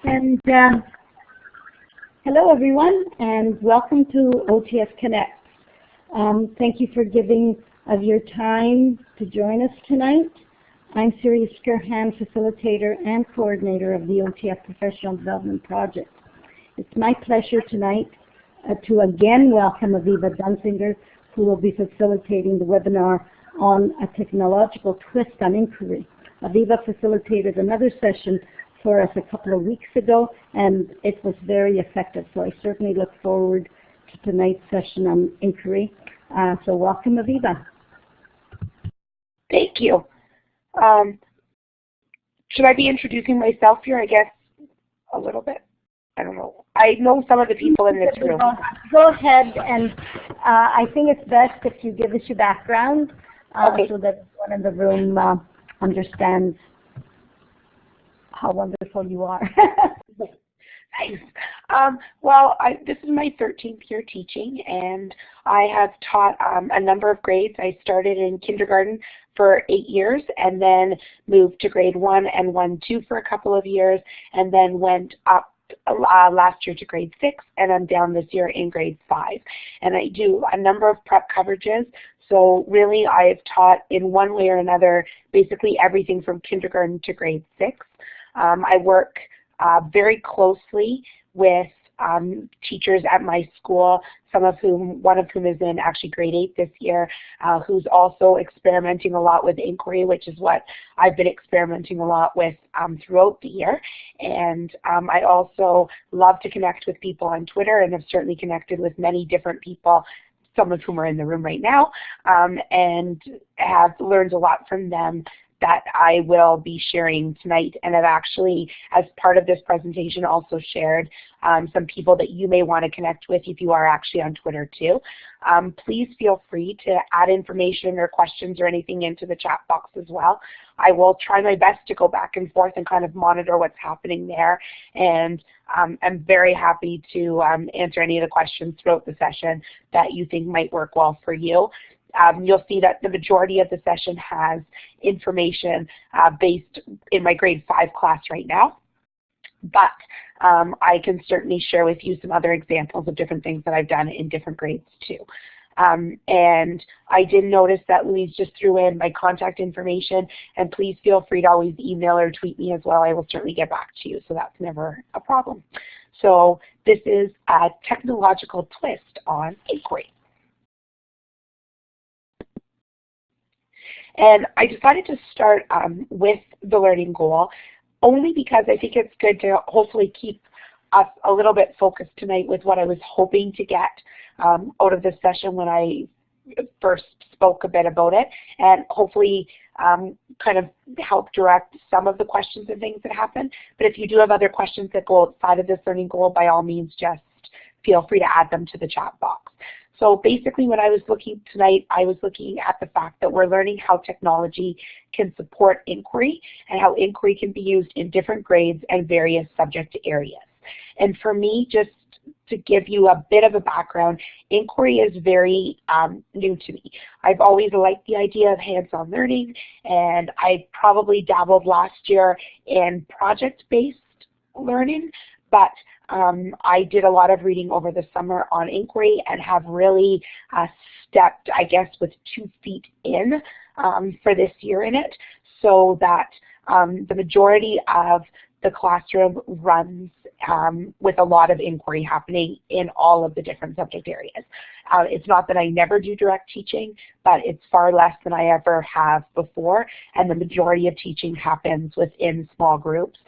And hello, everyone, and welcome to OTS Connect. Thank you for giving of your time to join us tonight. I'm Siri Skirhan, facilitator and coordinator of the OTS Professional Development Project. It's my pleasure tonight to again welcome Aviva Dunsinger, who will be facilitating the webinar on a technological twist on inquiry. Aviva facilitated another session for us a couple of weeks ago, and it was very effective. So I certainly look forward to tonight's session on inquiry. So welcome, Aviva. Thank you. Should I be introducing myself here, I guess, a little bit? I don't know. I know some of the people in this room. Go ahead, and I think it's best if you give us your background Okay. so that everyone in the room understands how wonderful you are. Nice. Well, this is my 13th year teaching, and I have taught a number of grades. I started in kindergarten for 8 years, and then moved to grade 1 and 1-2 for a couple of years, and then went up last year to grade 6, and I'm down this year in grade 5. And I do a number of prep coverages. So really, I've taught in one way or another basically everything from kindergarten to grade 6. I work very closely with teachers at my school, one of whom is in actually grade 8 this year, who's also experimenting a lot with inquiry, which is what I've been experimenting a lot with throughout the year. And I also love to connect with people on Twitter, and have certainly connected with many different people, some of whom are in the room right now, and have learned a lot from them that I will be sharing tonight, and have actually, as part of this presentation, also shared some people that you may want to connect with if you are actually on Twitter too. Please feel free to add information or questions or anything into the chat box as well. I will try my best to go back and forth and kind of monitor what's happening there, and I'm very happy to answer any of the questions throughout the session that you think might work well for you. You'll see that the majority of the session has information based in my grade 5 class right now, but I can certainly share with you some other examples of different things that I've done in different grades too. And I did notice that Louise just threw in my contact information, and please feel free to always email or tweet me as well. I will certainly get back to you, so that's never a problem. So this is a technological twist on inquiry. And I decided to start with the learning goal, only because I think it's good to hopefully keep us a little bit focused tonight with what I was hoping to get out of this session when I first spoke a bit about it, and hopefully kind of help direct some of the questions and things that happen. But if you do have other questions that go outside of this learning goal, by all means, just feel free to add them to the chat box. So basically, when I was looking tonight, I was looking at the fact that we're learning how technology can support inquiry, and how inquiry can be used in different grades and various subject areas. And for me, just to give you a bit of a background, inquiry is very new to me. I've always liked the idea of hands-on learning, and I probably dabbled last year in project-based learning, but I did a lot of reading over the summer on inquiry, and have really stepped, I guess, with 2 feet in for this year in it, so that the majority of the classroom runs with a lot of inquiry happening in all of the different subject areas. It's not that I never do direct teaching, but it's far less than I ever have before, and the majority of teaching happens within small groups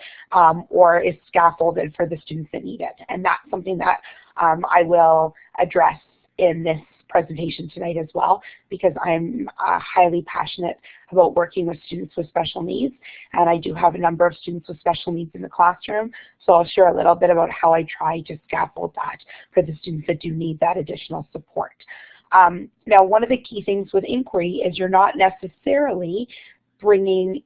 or is scaffolded for the students that need it. And that's something that I will address in this presentation tonight as well, because I'm highly passionate about working with students with special needs, and I do have a number of students with special needs in the classroom, so I'll share a little bit about how I try to scaffold that for the students that do need that additional support. Now, one of the key things with inquiry is you're not necessarily bringing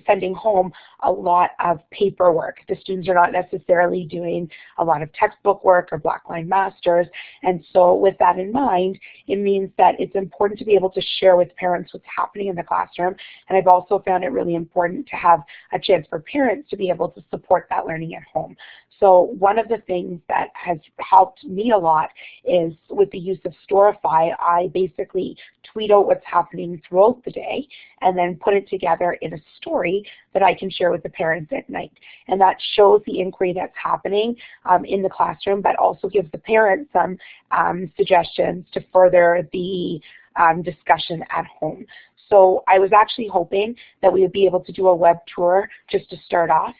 sending home a lot of paperwork. The students are not necessarily doing a lot of textbook work or blackline masters, and so with that in mind, it means that it's important to be able to share with parents what's happening in the classroom, and I've also found it really important to have a chance for parents to be able to support that learning at home. So one of the things that has helped me a lot is with the use of Storify, I basically tweet out what's happening throughout the day and then put it together in a story that I can share with the parents at night. And that shows the inquiry that's happening in the classroom, but also gives the parents some suggestions to further the discussion at home. So I was actually hoping that we would be able to do a web tour just to start off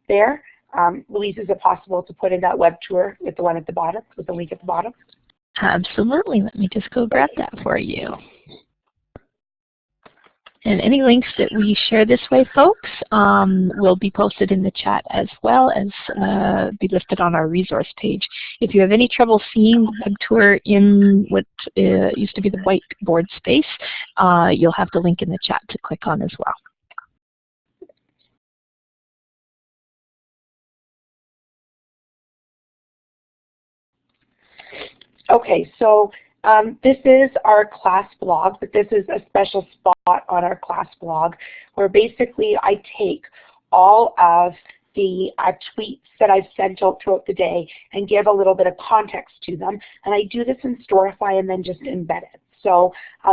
there. Louise, is it possible to put in that web tour with the one at the bottom, with the link at the bottom? Absolutely. Let me just go grab that for you. And any links that we share this way, folks, will be posted in the chat as well as be listed on our resource page. If you have any trouble seeing the web tour in what used to be the whiteboard space, you'll have the link in the chat to click on as well. Okay, so this is our class blog, but this is a special spot on our class blog where basically I take all of the tweets that I've sent out throughout the day and give a little bit of context to them. And I do this in Storify and then just embed it. So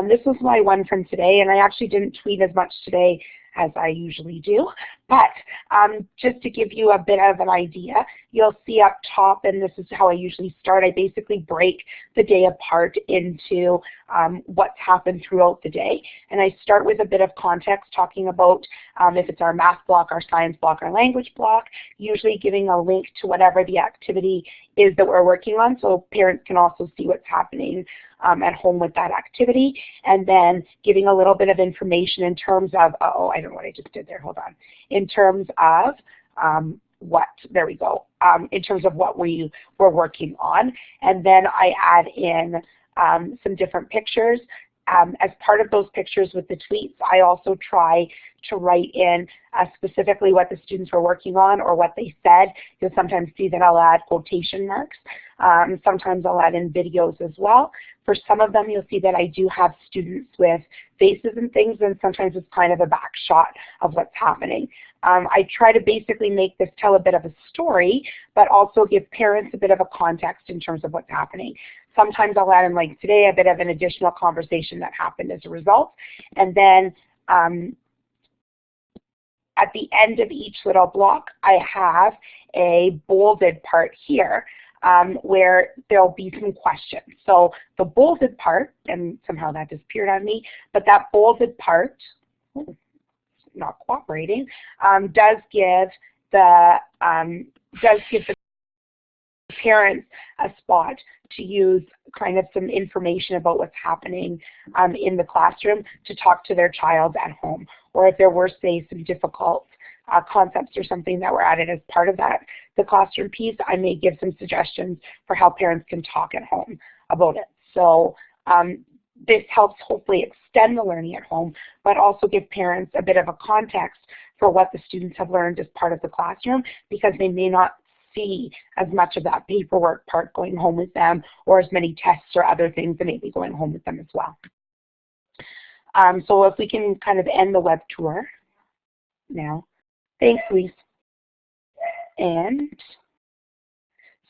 this was my one from today, and I actually didn't tweet as much today as I usually do. But just to give you a bit of an idea, you'll see up top, and this is how I usually start, I basically break the day apart into what's happened throughout the day. And I start with a bit of context talking about if it's our math block, our science block, our language block, usually giving a link to whatever the activity is that we're working on so parents can also see what's happening at home with that activity, and then giving a little bit of information in terms of, oh, I don't know what I just did there, hold on, in terms of there we go, in terms of what we were working on. And then I add in some different pictures. As part of those pictures with the tweets, I also try to write in specifically what the students were working on or what they said. You'll sometimes see that I'll add quotation marks. Sometimes I'll add in videos as well. For some of them, you'll see that I do have students with faces and things, and sometimes it's kind of a back shot of what's happening. I try to basically make this tell a bit of a story, but also give parents a bit of a context in terms of what's happening. Sometimes I'll add in, like today, a bit of an additional conversation that happened as a result. And then at the end of each little block, I have a bolded part here where there'll be some questions. So the bolded part, and somehow that disappeared on me, but that bolded part, not cooperating, does give the parents a spot to use kind of some information about what's happening in the classroom to talk to their child at home. Or if there were, say, some difficult concepts or something that were added as part of that, the classroom piece, I may give some suggestions for how parents can talk at home about it. So this helps hopefully extend the learning at home, but also give parents a bit of a context for what the students have learned as part of the classroom, because they may not see as much of that paperwork part going home with them, or as many tests or other things that may be going home with them as well. So if we can kind of end the web tour now. Thanks, Louise. And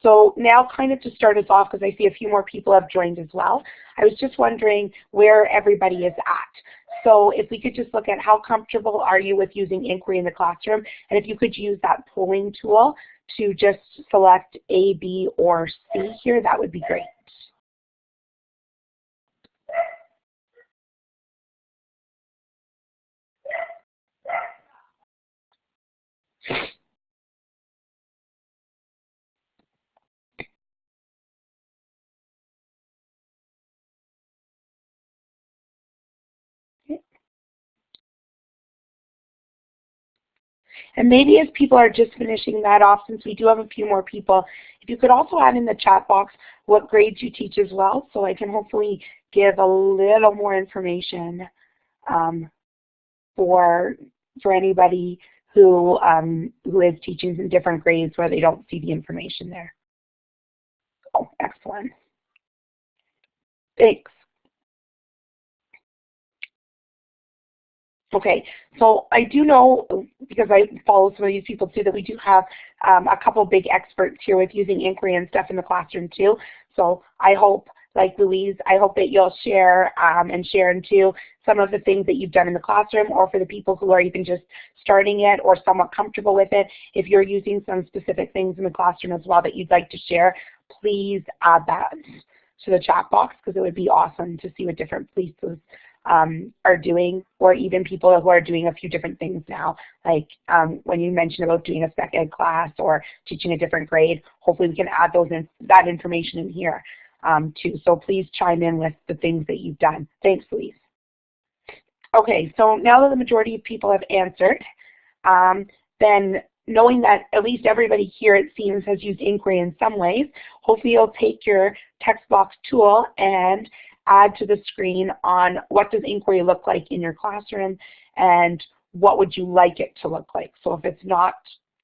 so now kind of to start us off, because I see a few more people have joined as well, I was just wondering where everybody is at. So if we could just look at how comfortable are you with using inquiry in the classroom, and if you could use that polling tool to just select A, B, or C here, that would be great. And maybe as people are just finishing that off, since we do have a few more people, if you could also add in the chat box what grades you teach as well, so I can hopefully give a little more information for for anybody who is teaching in different grades where they don't see the information there. Oh, excellent. Thanks. Okay, so I do know, because I follow some of these people too, that we do have a couple big experts here with using inquiry and stuff in the classroom too. So I hope, like Louise, I hope that you'll share and Sharon too, some of the things that you've done in the classroom, or for the people who are even just starting it or somewhat comfortable with it, if you're using some specific things in the classroom as well that you'd like to share, please add that to the chat box, because it would be awesome to see what different places are doing, or even people who are doing a few different things now, like when you mentioned about doing a spec ed class or teaching a different grade. Hopefully we can add that information in here too. So please chime in with the things that you've done. Thanks, Louise. Okay, so now that the majority of people have answered, then knowing that at least everybody here, it seems, has used inquiry in some ways, hopefully you'll take your text box tool and add to the screen on what does inquiry look like in your classroom and what would you like it to look like. So if it's not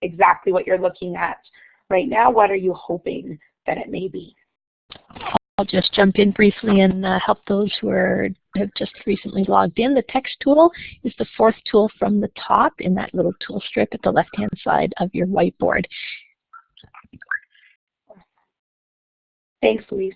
exactly what you're looking at right now, what are you hoping that it may be? I'll just jump in briefly and help those who have just recently logged in. The text tool is the fourth tool from the top in that little tool strip at the left-hand side of your whiteboard. Thanks, Louise.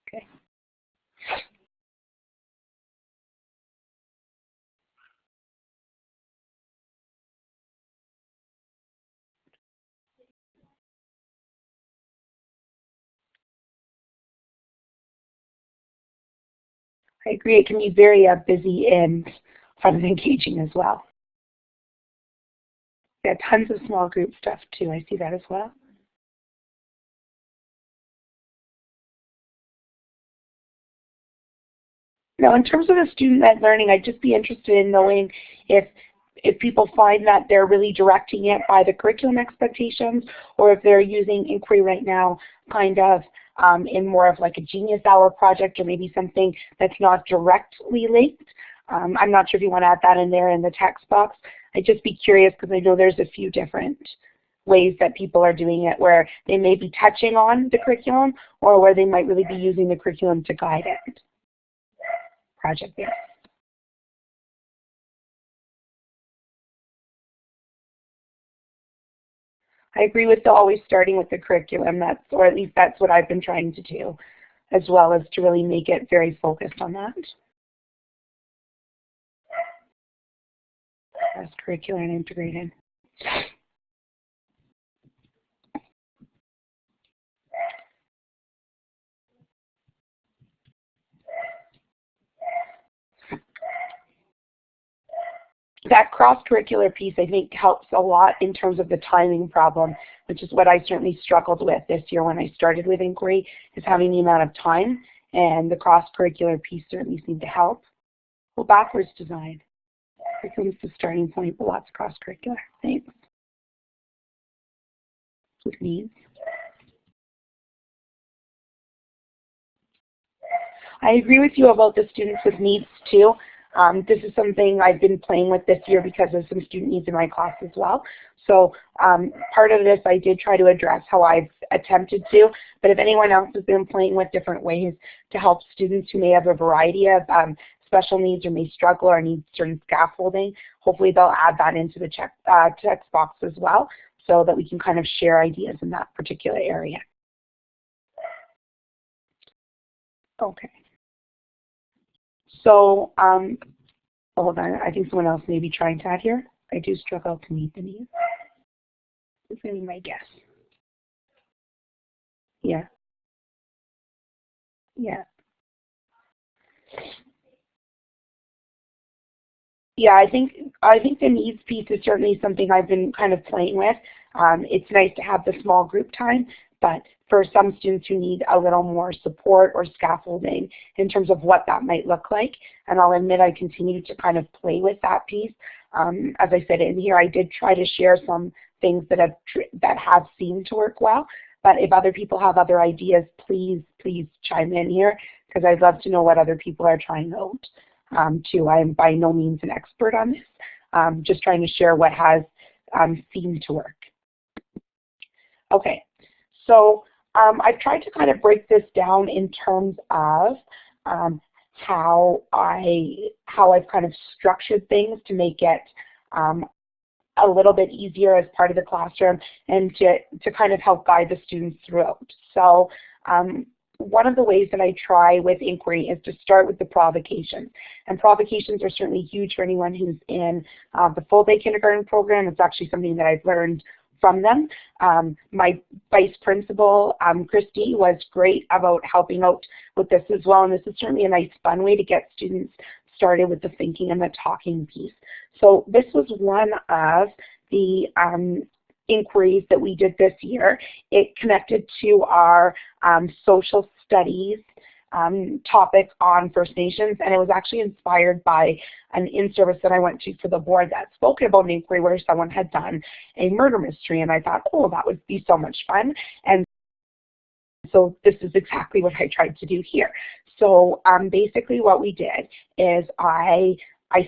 Okay. I agree, it can be very busy and fun and engaging as well. Yeah, tons of small group stuff too. I see that as well. Now, in terms of the student-led learning, I'd just be interested in knowing if people find that they're really directing it by the curriculum expectations, or if they're using inquiry right now kind of in more of like a Genius Hour project, or maybe something that's not directly linked. I'm not sure if you want to add that in there in the text box. I'd just be curious, because I know there's a few different ways that people are doing it, where they may be touching on the curriculum, or where they might really be using the curriculum to guide it. Project based. I agree with always starting with the curriculum, or at least that's what I've been trying to do, as well as to really make it very focused on that. As curricular and integrated. That cross-curricular piece, I think, helps a lot in terms of the timing problem, which is what I certainly struggled with this year when I started with inquiry, is having the amount of time, and the cross-curricular piece certainly seemed to help. Well, backwards design. Curriculum's the starting point, but lots of cross-curricular. Thanks. With needs. I agree with you about the students with needs too. This is something I've been playing with this year because of some student needs in my class as well. So part of this I did try to address how I've attempted to, but if anyone else has been playing with different ways to help students who may have a variety of special needs or may struggle or need certain scaffolding, hopefully they'll add that into the text box as well, so that we can kind of share ideas in that particular area. Okay. So, hold on, I think someone else may be trying to add here. I do struggle to meet the needs. This is going to be my guess. Yeah. Yeah. Yeah, I think the needs piece is certainly something I've been kind of playing with. It's nice to have the small group time, but for some students who need a little more support or scaffolding in terms of what that might look like, and I'll admit I continue to kind of play with that piece. As I said in here, I did try to share some things that have seemed to work well, but if other people have other ideas, please chime in here, because I'd love to know what other people are trying out. Too. I am by no means an expert on this, just trying to share what has seemed to work. Okay, so I've tried to kind of break this down in terms of how I've kind of structured things to make it a little bit easier as part of the classroom and to kind of help guide the students throughout. So one of the ways that I try with inquiry is to start with the provocations. And provocations are certainly huge for anyone who's in the full-day kindergarten program. It's actually something that I've learned from them. My vice principal, Christy, was great about helping out with this as well. And this is certainly a nice, fun way to get students started with the thinking and the talking piece. So this was one of the inquiries that we did this year. It connected to our social studies topic on First Nations, and it was actually inspired by an in-service that I went to for the board that spoke about an inquiry where someone had done a murder mystery, and I thought, oh, that would be so much fun. And so this is exactly what I tried to do here. So basically what we did is I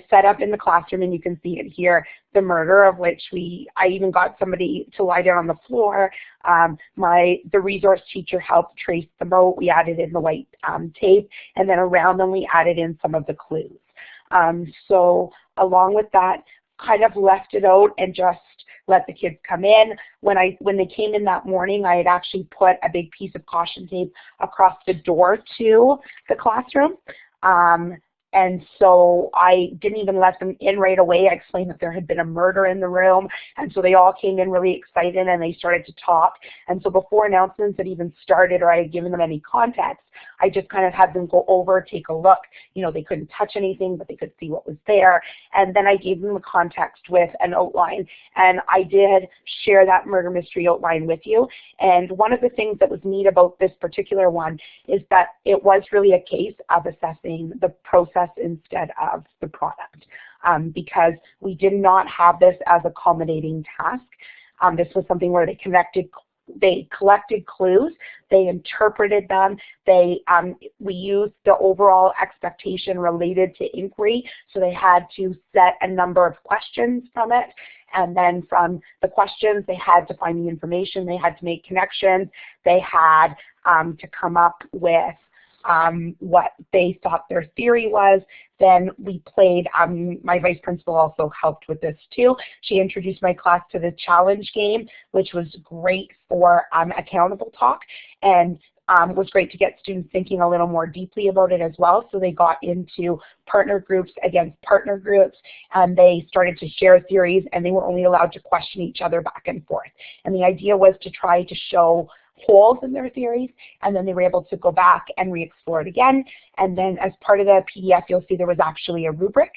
set up in the classroom, and you can see it here, the murder of which I even got somebody to lie down on the floor. The resource teacher helped trace them out. We added in the white tape, and then around them we added in some of the clues. So along with that, kind of left it out and just let the kids come in. When they came in that morning, I had actually put a big piece of caution tape across the door to the classroom. And so I didn't even let them in right away. I explained that there had been a murder in the room. And so they all came in really excited and they started to talk. And so before announcements had even started or I had given them any context, I just kind of had them go over, take a look. You know, they couldn't touch anything, but they could see what was there. And then I gave them the context with an outline. And I did share that murder mystery outline with you. And one of the things that was neat about this particular one is that it was really a case of assessing the process instead of the product, because we did not have this as a culminating task. This was something where they collected clues, they interpreted them, we used the overall expectation related to inquiry, so they had to set a number of questions from it, and then from the questions they had to find the information, they had to make connections, they had to come up with what they thought their theory was. Then we played, my vice principal also helped with this too. She introduced my class to the challenge game, which was great for accountable talk, and was great to get students thinking a little more deeply about it as well. So they got into partner groups against partner groups, and they started to share theories, and they were only allowed to question each other back and forth. And the idea was to try to show holes in their theories, and then they were able to go back and re-explore it again. And then as part of the PDF, you'll see there was actually a rubric.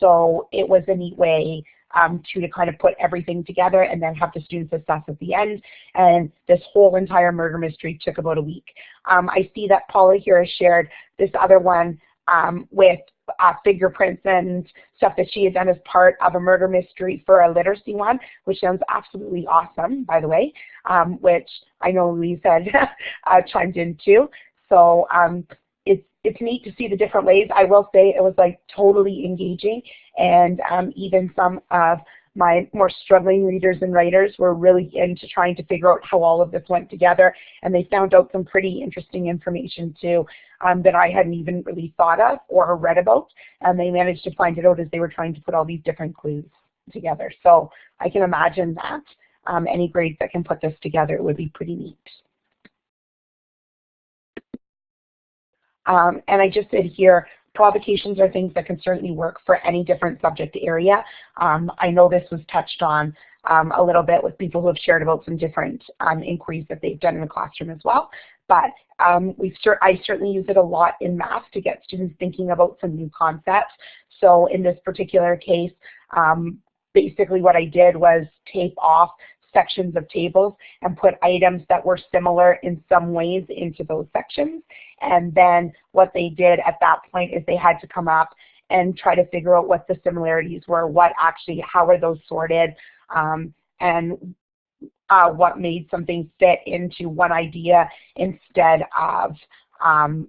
So it was a neat way to kind of put everything together and then have the students assess at the end. And this whole entire murder mystery took about a week. I see that Paula here has shared this other one with fingerprints and stuff that she had done as part of a murder mystery for a literacy one, which sounds absolutely awesome, by the way, which I know Louise had chimed in too. So it's neat to see the different ways. I will say it was like totally engaging, and even some of my more struggling readers and writers were really into trying to figure out how all of this went together, and they found out some pretty interesting information too that I hadn't even really thought of or read about, and they managed to find it out as they were trying to put all these different clues together. So I can imagine that any grades that can put this together would be pretty neat. And I just said here, provocations are things that can certainly work for any different subject area. I know this was touched on a little bit with people who have shared about some different inquiries that they've done in the classroom as well. But I certainly use it a lot in math to get students thinking about some new concepts. So in this particular case, basically what I did was tape off sections of tables and put items that were similar in some ways into those sections. And then what they did at that point is they had to come up and try to figure out what the similarities were, how are those sorted, and what made something fit into one idea instead of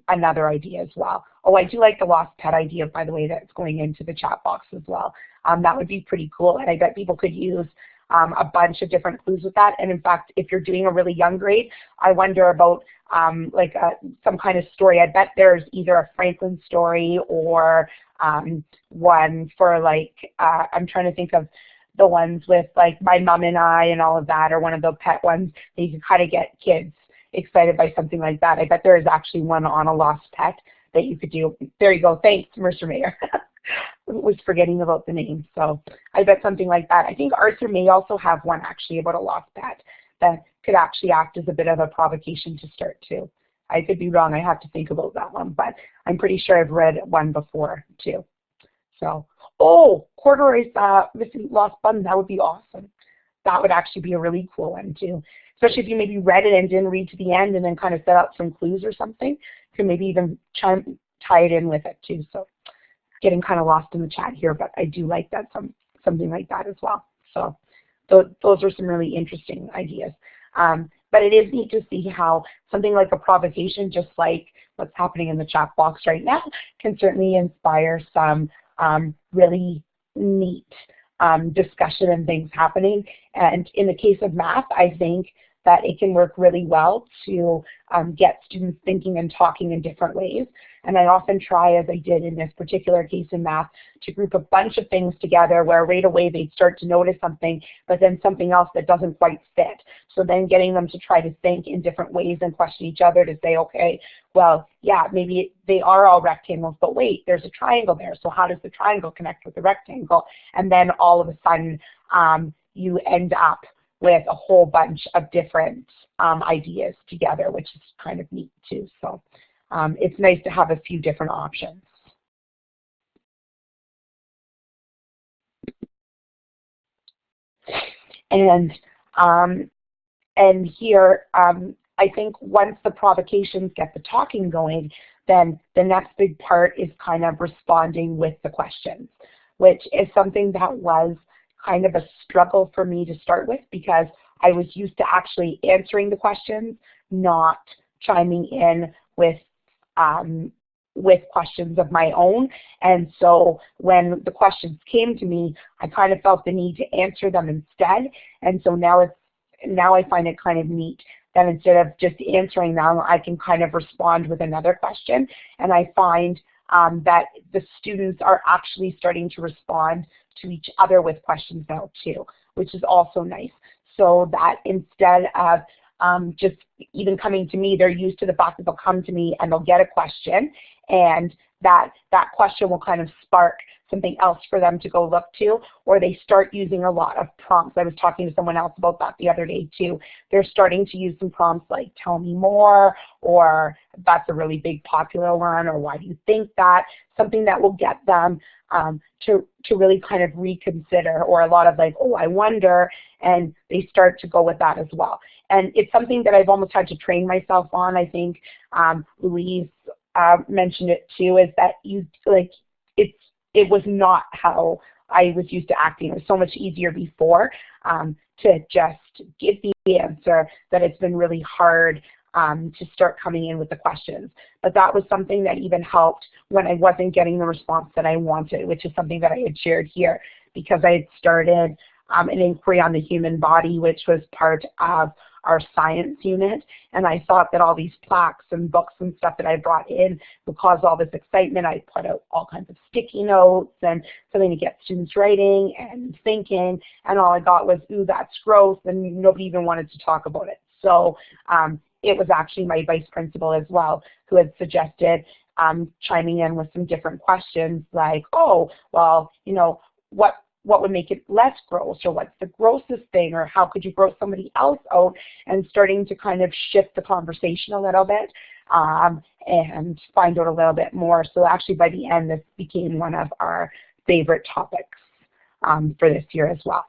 another idea as well. Oh, I do like the lost pet idea, by the way, that's going into the chat box as well. That would be pretty cool, and I bet people could use a bunch of different clues with that. And in fact, if you're doing a really young grade, I wonder about some kind of story. I bet there's either a Franklin story or one for I'm trying to think of the ones with like My Mom and I and all of that, or one of the pet ones that you can kind of get kids excited by something like that. I bet there is actually one on a lost pet that you could do. There you go. Thanks, Mercer Mayer. Was forgetting about the name. So I bet something like that. I think Arthur may also have one actually about a lost pet that could actually act as a bit of a provocation to start too. I could be wrong. I have to think about that one, but I'm pretty sure I've read one before too. So, oh, Corduroy's Missing Lost Button, that would be awesome. That would actually be a really cool one too. Especially if you maybe read it and didn't read to the end and then kind of set out some clues or something. You could maybe even tie it in with it too. So getting kind of lost in the chat here, but I do like that, something like that as well. So those are some really interesting ideas. But it is neat to see how something like a provocation, just like what's happening in the chat box right now, can certainly inspire some really neat discussion and things happening. And in the case of math, I think that it can work really well to get students thinking and talking in different ways. And I often try, as I did in this particular case in math, to group a bunch of things together where right away they'd start to notice something, but then something else that doesn't quite fit. So then getting them to try to think in different ways and question each other to say, okay, well, yeah, maybe they are all rectangles, but wait, there's a triangle there. So how does the triangle connect with the rectangle? And then all of a sudden you end up with a whole bunch of different ideas together, which is kind of neat too. So it's nice to have a few different options. And here, I think once the provocations get the talking going, then the next big part is kind of responding with the questions, which is something that was kind of a struggle for me to start with because I was used to actually answering the questions, not chiming in with questions of my own. And so when the questions came to me, I kind of felt the need to answer them instead. And so now I find it kind of neat that instead of just answering them, I can kind of respond with another question. And I find that the students are actually starting to respond to each other with questions now too, which is also nice. So that instead of just even coming to me, they're used to the fact that they'll come to me and they'll get a question, and that question will kind of spark something else for them to go look to, or they start using a lot of prompts. I was talking to someone else about that the other day too. They're starting to use some prompts like tell me more, or that's a really big popular one, or why do you think that? Something that will get them to really kind of reconsider, or a lot of like, oh, I wonder, and they start to go with that as well. And it's something that I've almost had to train myself on. I think Louise mentioned it too, is that it was not how I was used to acting. It was so much easier before to just give the answer, that it's been really hard to start coming in with the questions. But that was something that even helped when I wasn't getting the response that I wanted, which is something that I had shared here, because I had started an inquiry on the human body, which was part of our science unit, and I thought that all these plaques and books and stuff that I brought in would cause all this excitement. I put out all kinds of sticky notes and something to get students writing and thinking, and all I got was, ooh, that's gross, and nobody even wanted to talk about it. So it was actually my vice principal as well who had suggested chiming in with some different questions like, oh, well, you know, what would make it less gross, or what's the grossest thing, or how could you gross somebody else out, and starting to kind of shift the conversation a little bit and find out a little bit more. So actually by the end, this became one of our favorite topics for this year as well.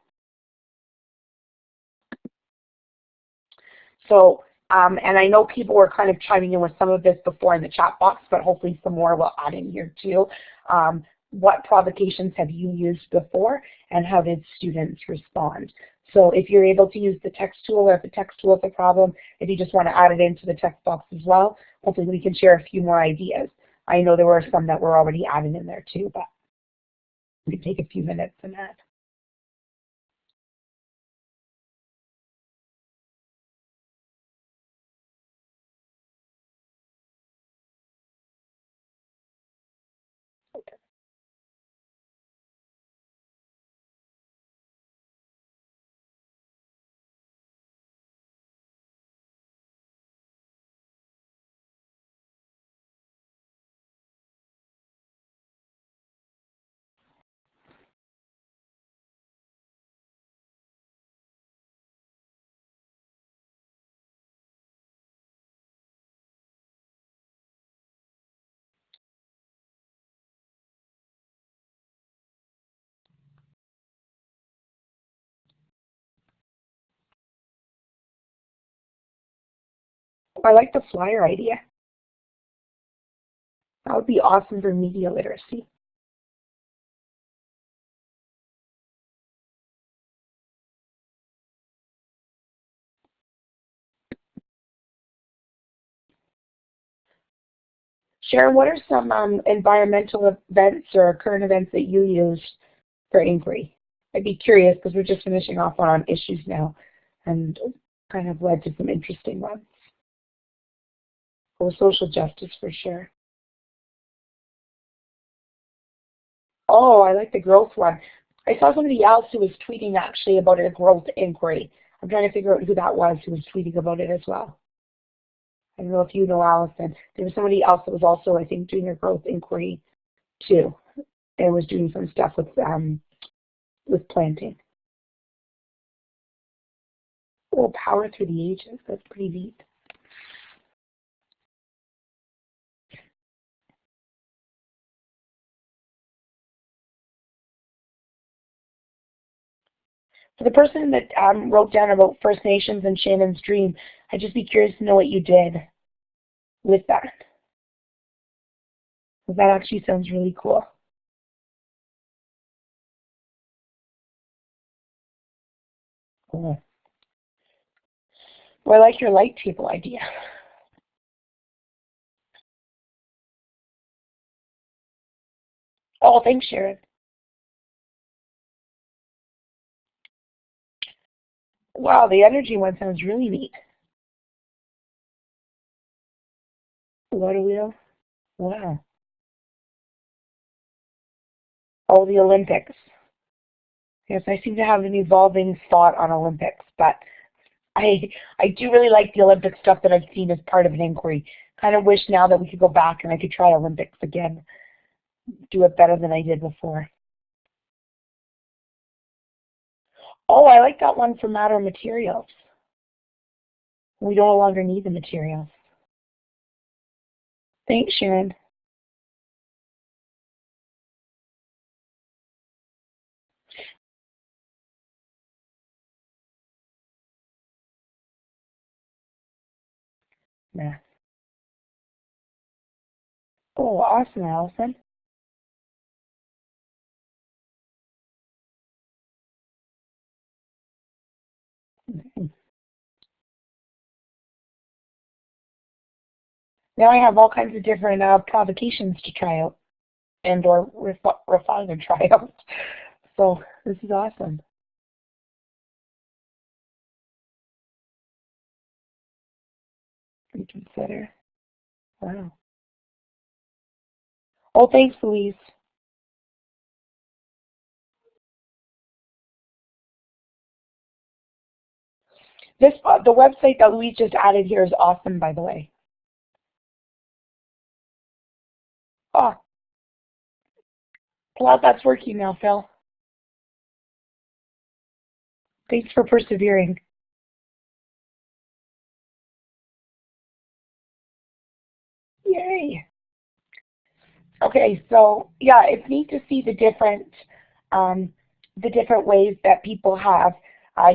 So, and I know people were kind of chiming in with some of this before in the chat box, but hopefully some more will add in here too. What provocations have you used before, and how did students respond? So if you're able to use the text tool, or if the text tool is a problem, if you just want to add it into the text box as well, hopefully we can share a few more ideas. I know there were some that were already added in there too, but we can take a few minutes and add. I like the flyer idea. That would be awesome for media literacy. Sharon, what are some environmental events or current events that you use for inquiry? I'd be curious because we're just finishing off on issues now and kind of led to some interesting ones. Or social justice for sure. Oh, I like the growth one. I saw somebody else who was tweeting actually about a growth inquiry. I'm trying to figure out who that was who was tweeting about it as well. I don't know if you know, Allison. There was somebody else that was also, I think, doing a growth inquiry too, and was doing some stuff with planting. Oh, power through the ages. That's pretty neat. For the person that wrote down about First Nations and Shannon's dream, I'd just be curious to know what you did with that. Because that actually sounds really cool. Cool. Well, I like your light table idea. Oh, thanks, Sharon. Wow, the energy one sounds really neat. Water wheel? Wow. Oh, the Olympics. Yes, I seem to have an evolving thought on Olympics, but I do really like the Olympic stuff that I've seen as part of an inquiry. Kind of wish now that we could go back and I could try Olympics again. Do it better than I did before. Oh, I like that one for matter materials. We no longer need the materials. Thanks, Sharon. Yeah. Oh, awesome, Allison. Now I have all kinds of different provocations to try out and or refine and try out. So this is awesome. Reconsider. Wow. Oh, thanks, Louise. This the website that Louise just added here is awesome, by the way. Oh, glad that's working now, Phil. Thanks for persevering. Yay. Okay, so yeah, it's neat to see the different ways that people have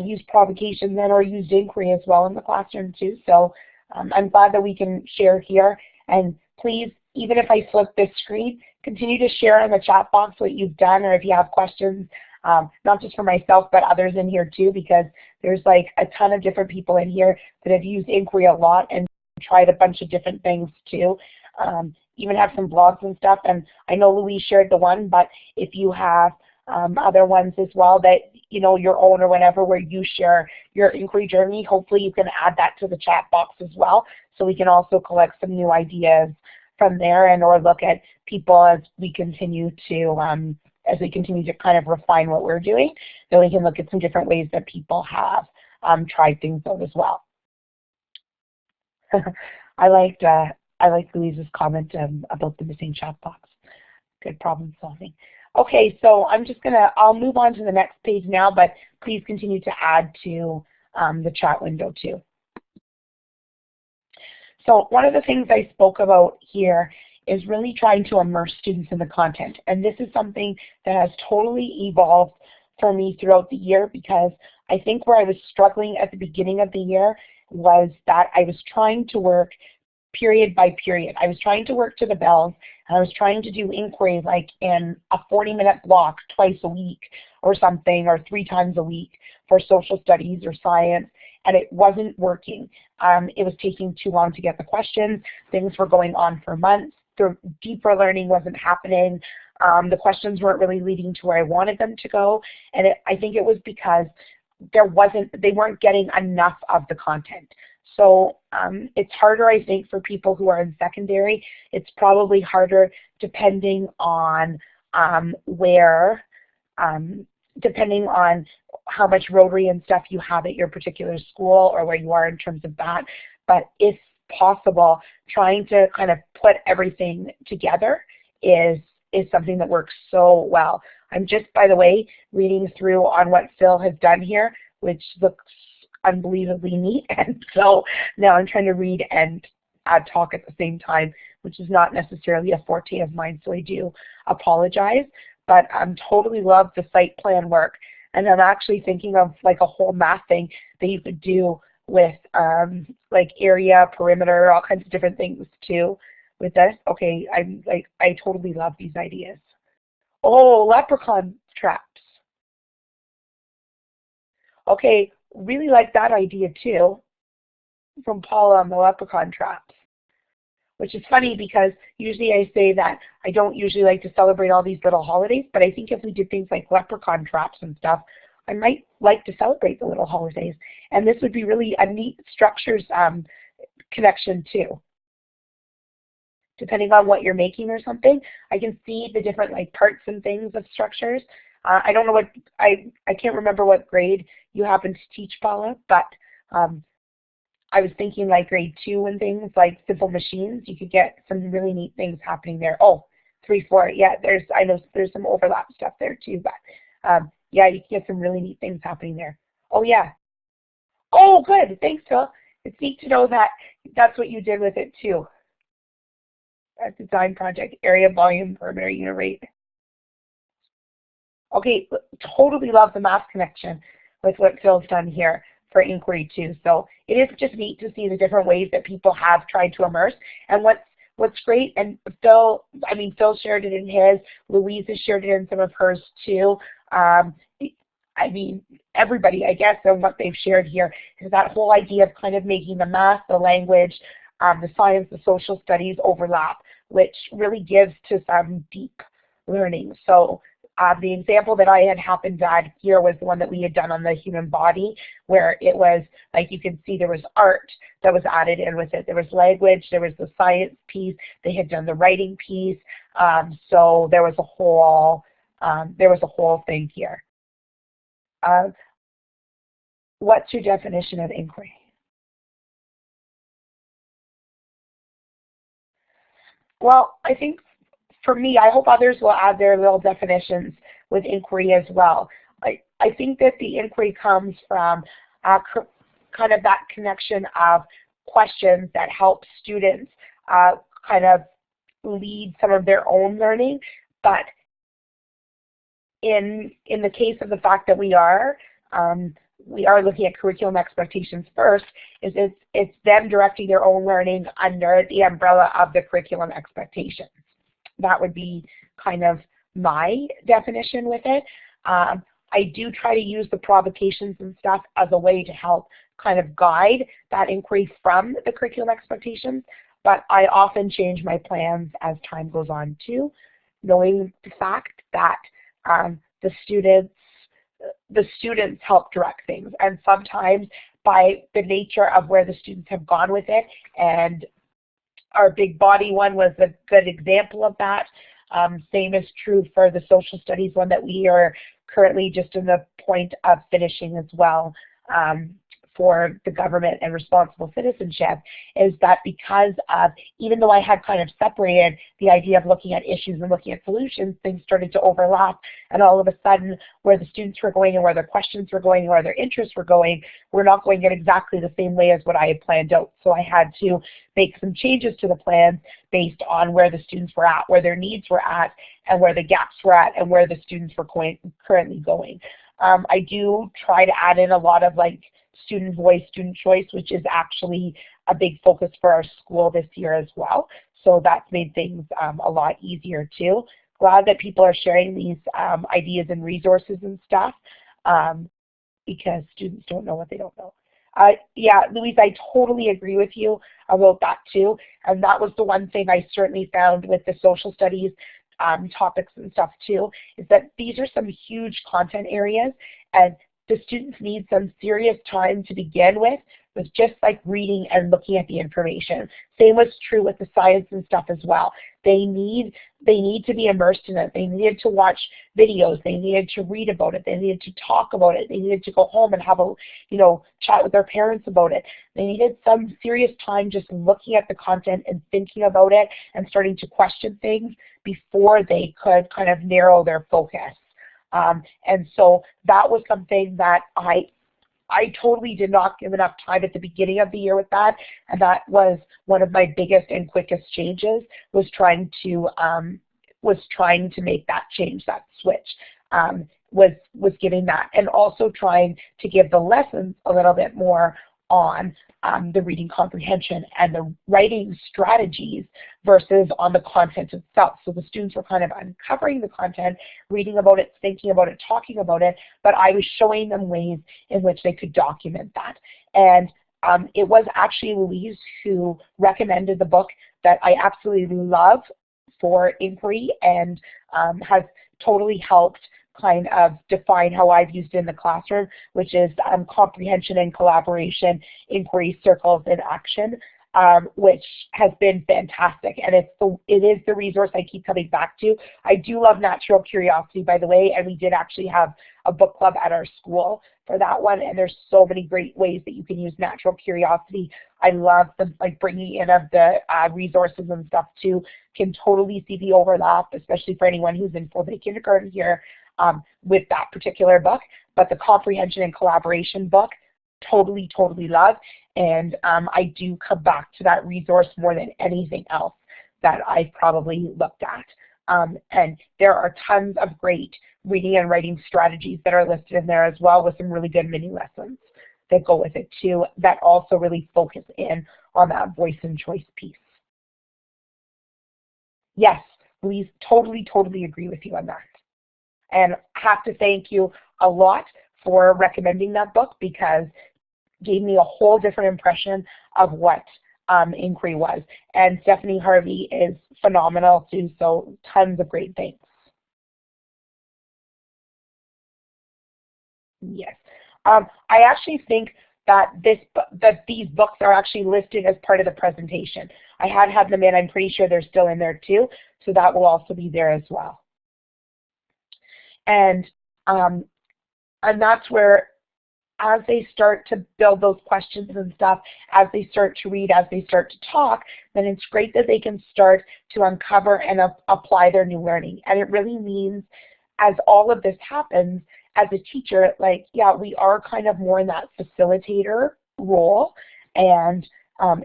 used provocations and or used inquiry as well in the classroom too. So I'm glad that we can share here. And please, even if I flip this screen, continue to share in the chat box what you've done, or if you have questions, not just for myself, but others in here too, because there's like a ton of different people in here that have used inquiry a lot and tried a bunch of different things too. Even have some blogs and stuff, and I know Louise shared the one, but if you have other ones as well that, you know, your own or whatever, where you share your inquiry journey, hopefully you can add that to the chat box as well, so we can also collect some new ideas from there and or look at people as we continue to kind of refine what we're doing. Then we can look at some different ways that people have tried things out as well. I liked Louise's comment about the missing chat box. Good problem solving. Okay, so I'll move on to the next page now, but please continue to add to the chat window too. So one of the things I spoke about here is really trying to immerse students in the content. And this is something that has totally evolved for me throughout the year, because I think where I was struggling at the beginning of the year was that I was trying to work period by period. I was trying to work to the bells, and I was trying to do inquiry like in a 40-minute block twice a week or something, or 3 times a week for social studies or science, and it wasn't working. It was taking too long to get the questions. Things were going on for months. The deeper learning wasn't happening. The questions weren't really leading to where I wanted them to go, and I think it was because they weren't getting enough of the content. So it's harder, I think, for people who are in secondary. It's probably harder depending on depending on how much Rotary and stuff you have at your particular school or where you are in terms of that. But if possible, trying to kind of put everything together is something that works so well. I'm just, by the way, reading through on what Phil has done here, which looks unbelievably neat, and so now I'm trying to read and talk at the same time, which is not necessarily a forte of mine, so I do apologize, but totally love the site plan work, and I'm actually thinking of like a whole math thing that you could do with like area, perimeter, all kinds of different things too with this. Okay, I totally love these ideas. Oh, leprechaun traps. Okay, really like that idea too, from Paula on the leprechaun traps, which is funny because usually I say that I don't usually like to celebrate all these little holidays, but I think if we did things like leprechaun traps and stuff, I might like to celebrate the little holidays. And this would be really a neat structures connection too. Depending on what you're making or something, I can see the different like parts and things of structures. I don't know what, I can't remember what grade you happen to teach, Paula, but I was thinking like grade 2 and things like simple machines, you could get some really neat things happening there. Oh, 3, 4, yeah, I know there's some overlap stuff there too, but yeah, you can get some really neat things happening there. Oh yeah. Oh, good, thanks, Phil. It's neat to know that that's what you did with it too. That design project, area, volume, perimeter, unit rate. Okay, totally love the math connection with what Phil's done here for inquiry too. So it is just neat to see the different ways that people have tried to immerse. And what's great, and Phil shared it in his, Louise has shared it in some of hers too. I mean, everybody, I guess, and what they've shared here is that whole idea of kind of making the math, the language, the science, the social studies overlap, which really gives to some deep learning. So the example that I had happened to add here was the one that we had done on the human body, where it was, like you can see, there was art that was added in with it. There was language, there was the science piece, they had done the writing piece, so there was a whole thing here. What's your definition of inquiry? Well, I think for me, I hope others will add their little definitions with inquiry as well. I think that the inquiry comes from kind of that connection of questions that help students kind of lead some of their own learning, but in the case of the fact that we are looking at curriculum expectations first, it's them directing their own learning under the umbrella of the curriculum expectations. That would be kind of my definition with it. I do try to use the provocations and stuff as a way to help kind of guide that inquiry from the curriculum expectations, but I often change my plans as time goes on too, knowing the fact that the students help direct things, and sometimes by the nature of where the students have gone with it, and our big body one was a good example of that. Same is true for the social studies one that we are currently just in the point of finishing as well. For the government and responsible citizenship, is that because of, even though I had kind of separated the idea of looking at issues and looking at solutions, things started to overlap, and all of a sudden where the students were going and where their questions were going and where their interests were going, we're not going in exactly the same way as what I had planned out. So I had to make some changes to the plans based on where the students were at, where their needs were at, and where the gaps were at, and where the students were currently going. I do try to add in a lot of like student voice, student choice, which is actually a big focus for our school this year as well. So that's made things a lot easier too. Glad that people are sharing these ideas and resources and stuff, because students don't know what they don't know. Yeah, Louise, I totally agree with you about that too. And that was the one thing I certainly found with the social studies topics and stuff too, is that these are some huge content areas, and the students need some serious time to begin with just like reading and looking at the information. Same was true with the science and stuff as well. They need to be immersed in it. They needed to watch videos. They needed to read about it. They needed to talk about it. They needed to go home and have a, chat with their parents about it. They needed some serious time just looking at the content and thinking about it and starting to question things before they could kind of narrow their focus. And so that was something that I totally did not give enough time at the beginning of the year with that, and that was one of my biggest and quickest changes, was trying to make that change, that switch, was giving that, and also trying to give the lessons a little bit more on the reading comprehension and the writing strategies versus on the content itself. So the students were kind of uncovering the content, reading about it, thinking about it, talking about it, but I was showing them ways in which they could document that. And it was actually Louise who recommended the book that I absolutely love for inquiry, and has totally helped kind of define how I've used it in the classroom, which is Comprehension and Collaboration, Inquiry, Circles, and Action, which has been fantastic. And it is the resource I keep coming back to. I do love Natural Curiosity, by the way, and we did actually have a book club at our school for that one, and there's so many great ways that you can use Natural Curiosity. I love the bringing in of the resources and stuff too. Can totally see the overlap, especially for anyone who's in full day kindergarten here, with that particular book. But the Comprehension and Collaboration book, totally love, and I do come back to that resource more than anything else that I've probably looked at. And there are tons of great reading and writing strategies that are listed in there as well, with some really good mini lessons that go with it too, that also really focus in on that voice and choice piece. Yes, Louise, totally agree with you on that. And I have to thank you a lot for recommending that book, because it gave me a whole different impression of what inquiry was. And Stephanie Harvey is phenomenal too, so tons of great things. Yes. I actually think that these books are actually listed as part of the presentation. I had them in, I'm pretty sure they're still in there too, so that will also be there as well. And that's where, as they start to build those questions and stuff, as they start to read, as they start to talk, then it's great that they can start to uncover and apply their new learning. And it really means, as all of this happens, as a teacher, like, yeah, we are kind of more in that facilitator role, and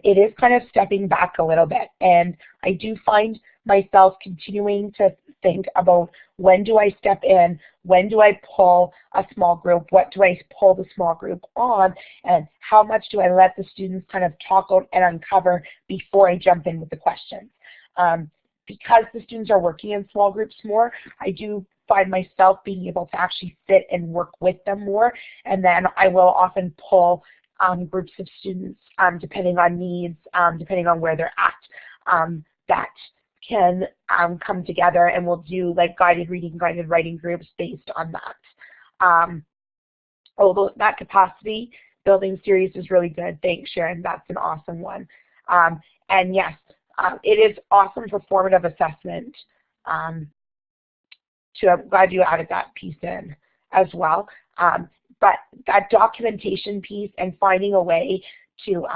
it is kind of stepping back a little bit. And I do find myself continuing to think about, when do I step in, when do I pull a small group, what do I pull the small group on, and how much do I let the students kind of talk out and uncover before I jump in with the questions. Because the students are working in small groups more, I do find myself being able to actually sit and work with them more, and then I will often pull groups of students, depending on needs, depending on where they're at, that can come together, and we'll do like guided reading, guided writing groups based on that. Although that capacity building series is really good. Thanks, Sharon. That's an awesome one. And yes, it is awesome for formative assessment. I'm glad you added that piece in as well. But that documentation piece and finding a way to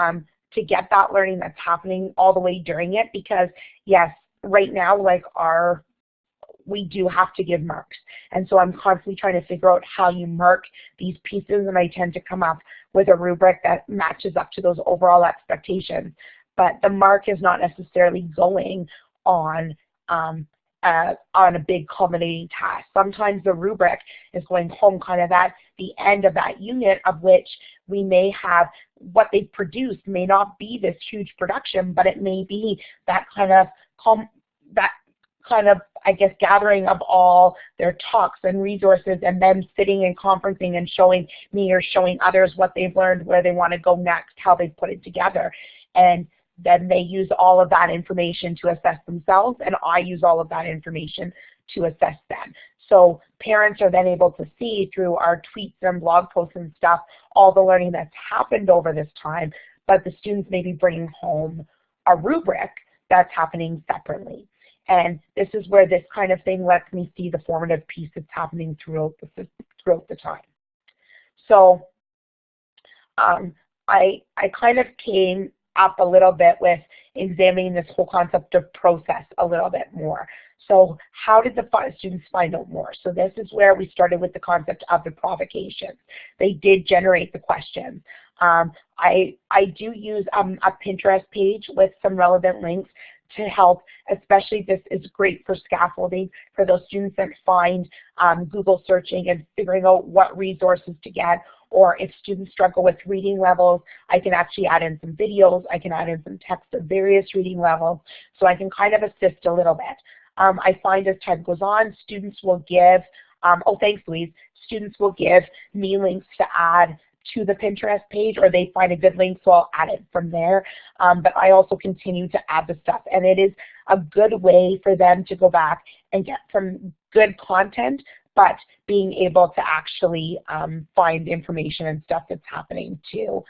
get that learning that's happening all the way during it, because yes, right now, like we do have to give marks. And so I'm constantly trying to figure out how you mark these pieces, and I tend to come up with a rubric that matches up to those overall expectations. But the mark is not necessarily going on a big culminating task. Sometimes the rubric is going home kind of at the end of that unit, of which we may have what they've produced may not be this huge production, but it may be that kind of I guess gathering of all their talks and resources, and them sitting and conferencing and showing me or showing others what they've learned, where they want to go next, how they put it together. And then they use all of that information to assess themselves, and I use all of that information to assess them. So parents are then able to see through our tweets and blog posts and stuff all the learning that's happened over this time, but the students may be bringing home a rubric that's happening separately. And this is where this kind of thing lets me see the formative piece that's happening throughout the time. So I kind of came up a little bit with examining this whole concept of process a little bit more. So how did the students find out more? So this is where we started with the concept of the provocations. They did generate the questions. I do use a Pinterest page with some relevant links to help, especially this is great for scaffolding, for those students that find Google searching and figuring out what resources to get, or if students struggle with reading levels, I can actually add in some videos, I can add in some text of various reading levels, so I can kind of assist a little bit. I find as time goes on, students will give, oh thanks Louise, students will give me links to add to the Pinterest page, or they find a good link, so I'll add it from there. But I also continue to add the stuff, and it is a good way for them to go back and get some good content, but being able to actually find information and stuff that's happening too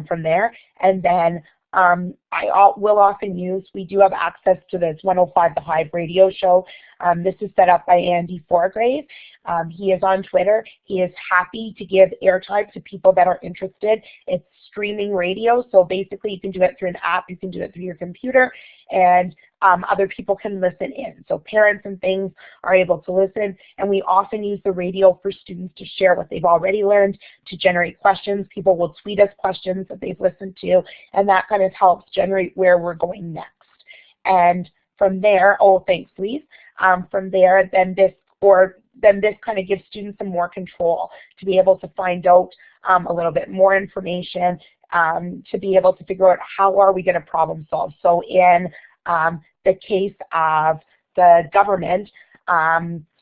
from there. And then I will often use, we do have access to this 105 The Hive radio show. This is set up by Andy Forgrave. He is on Twitter. He is happy to give airtime to people that are interested. It's streaming radio, so basically you can do it through an app, you can do it through your computer, and other people can listen in. So parents and things are able to listen, and we often use the radio for students to share what they've already learned, to generate questions. People will tweet us questions that they've listened to, and that kind of helps generate where we're going next. And from there, oh thanks Lise, from there then this kind of gives students some more control to be able to find out a little bit more information, to be able to figure out how are we going to problem solve. So in the case of the government,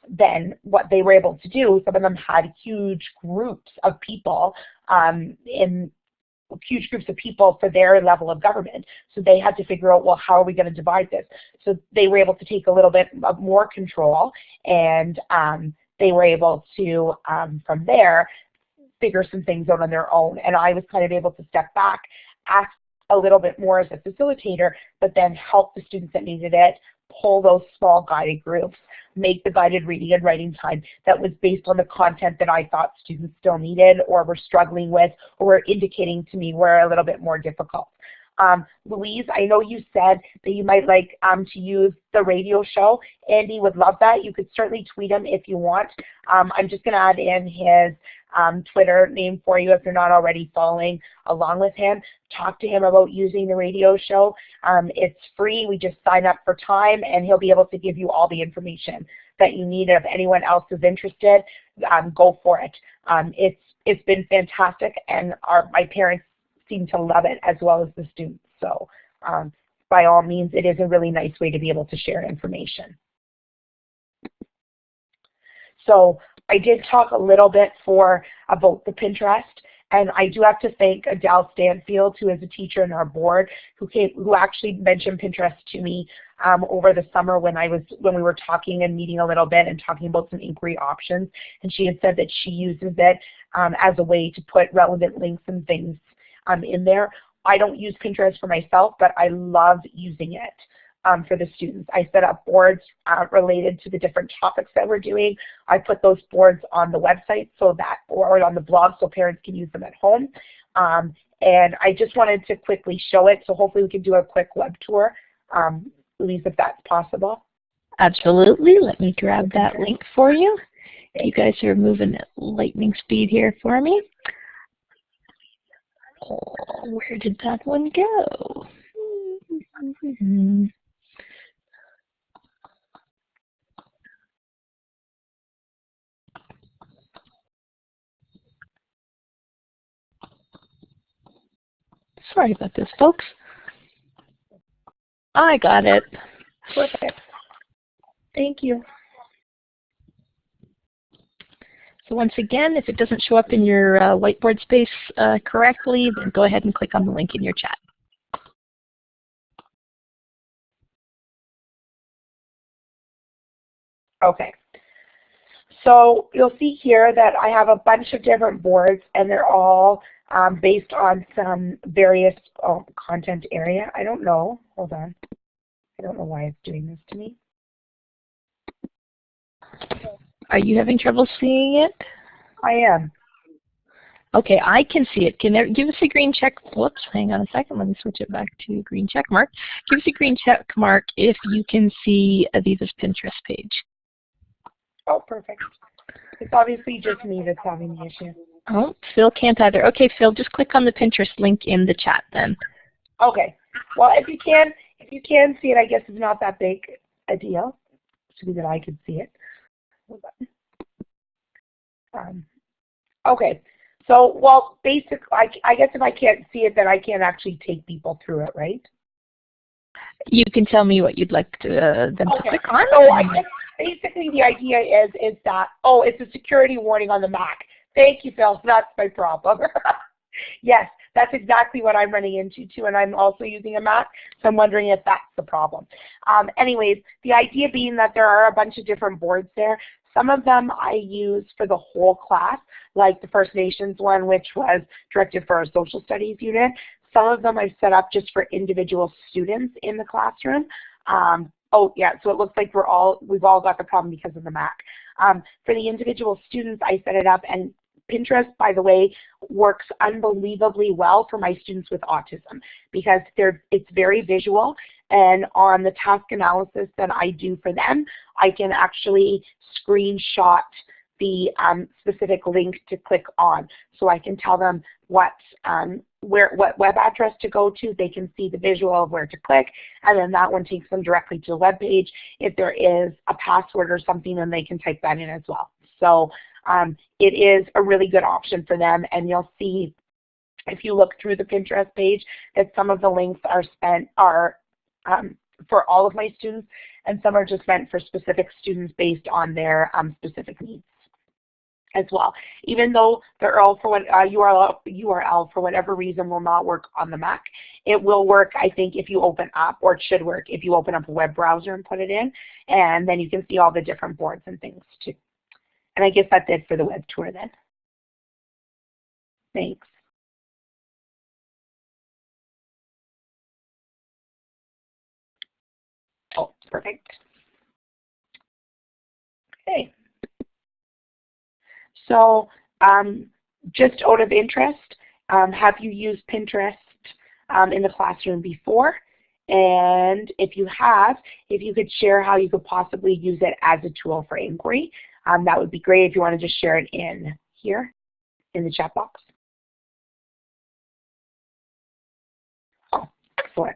then what they were able to do, some of them had huge groups of people for their level of government. So they had to figure out, well, how are we going to divide this? So they were able to take a little bit of more control, and they were able to, from there, figure some things out on their own. And I was kind of able to step back, ask a little bit more as a facilitator, but then help the students that needed it, pull those small guided groups, make the guided reading and writing time that was based on the content that I thought students still needed or were struggling with or were indicating to me were a little bit more difficult. Louise, I know you said that you might like to use the radio show. Andy would love that. You could certainly tweet him if you want. I'm just going to add in his Twitter name for you if you're not already following along with him. Talk to him about using the radio show. It's free. We just sign up for time, and he'll be able to give you all the information that you need. If anyone else is interested, go for it. It's been fantastic, and my parents seem to love it as well as the students. So by all means, it is a really nice way to be able to share information. So I did talk a little bit about the Pinterest, and I do have to thank Adele Stanfield, who is a teacher in our board, who actually mentioned Pinterest to me over the summer when we were talking and meeting a little bit and talking about some inquiry options. And she had said that she uses it as a way to put relevant links and things in there. I don't use Pinterest for myself, but I love using it for the students. I set up boards related to the different topics that we're doing. I put those boards on the website or on the blog so parents can use them at home. And I just wanted to quickly show it, so hopefully we can do a quick web tour, Louise, if that's possible. Absolutely. Let me grab that link for you. You guys are moving at lightning speed here for me. Oh, where did that one go? Sorry about this, folks. I got it. Perfect. Thank you. So once again, if it doesn't show up in your whiteboard space correctly, then go ahead and click on the link in your chat. Okay. So you'll see here that I have a bunch of different boards, and they're all based on some various content area. I don't know. Hold on. I don't know why it's doing this to me. Are you having trouble seeing it? I am. Okay, I can see it. Can there give us a green check? Whoops, hang on a second. Let me switch it back to green check mark. Give us a green check mark if you can see Aviva's Pinterest page. Oh, perfect. It's obviously just me that's having the issue. Oh, Phil can't either. Okay, Phil, just click on the Pinterest link in the chat then. Okay. Well, if you can see it, I guess it's not that big a deal. It should be that I can see it. Hold on. Okay. So, well, basically, I guess if I can't see it, then I can't actually take people through it, right? You can tell me what you'd like to, them to click on. So I guess basically the idea is that, oh, it's a security warning on the Mac. Thank you, Phil. That's my problem. Yes, that's exactly what I'm running into too, and I'm also using a Mac, so I'm wondering if that's the problem. Anyways, the idea being that there are a bunch of different boards there. Some of them I use for the whole class, like the First Nations one, which was directed for our social studies unit. Some of them I've set up just for individual students in the classroom. Oh yeah, so it looks like we've all got the problem because of the Mac. For the individual students, I set it up, and Pinterest, by the way, works unbelievably well for my students with autism because it's very visual, and on the task analysis that I do for them, I can actually screenshot the specific link to click on. So I can tell them what web address to go to. They can see the visual of where to click, and then that one takes them directly to the web page. If there is a password or something, then they can type that in as well. So it is a really good option for them, and you'll see if you look through the Pinterest page that some of the links are for all of my students, and some are just meant for specific students based on their specific needs as well. Even though the URL for whatever reason will not work on the Mac, it will work, I think, if you open up, or it should work if you open up a web browser and put it in, and then you can see all the different boards and things too. And I guess that's it for the web tour then. Thanks. Oh, perfect. Okay. So just out of interest, have you used Pinterest in the classroom before? And if you have, if you could share how you could possibly use it as a tool for inquiry, that would be great if you want to just share it in here in the chat box. Oh, excellent.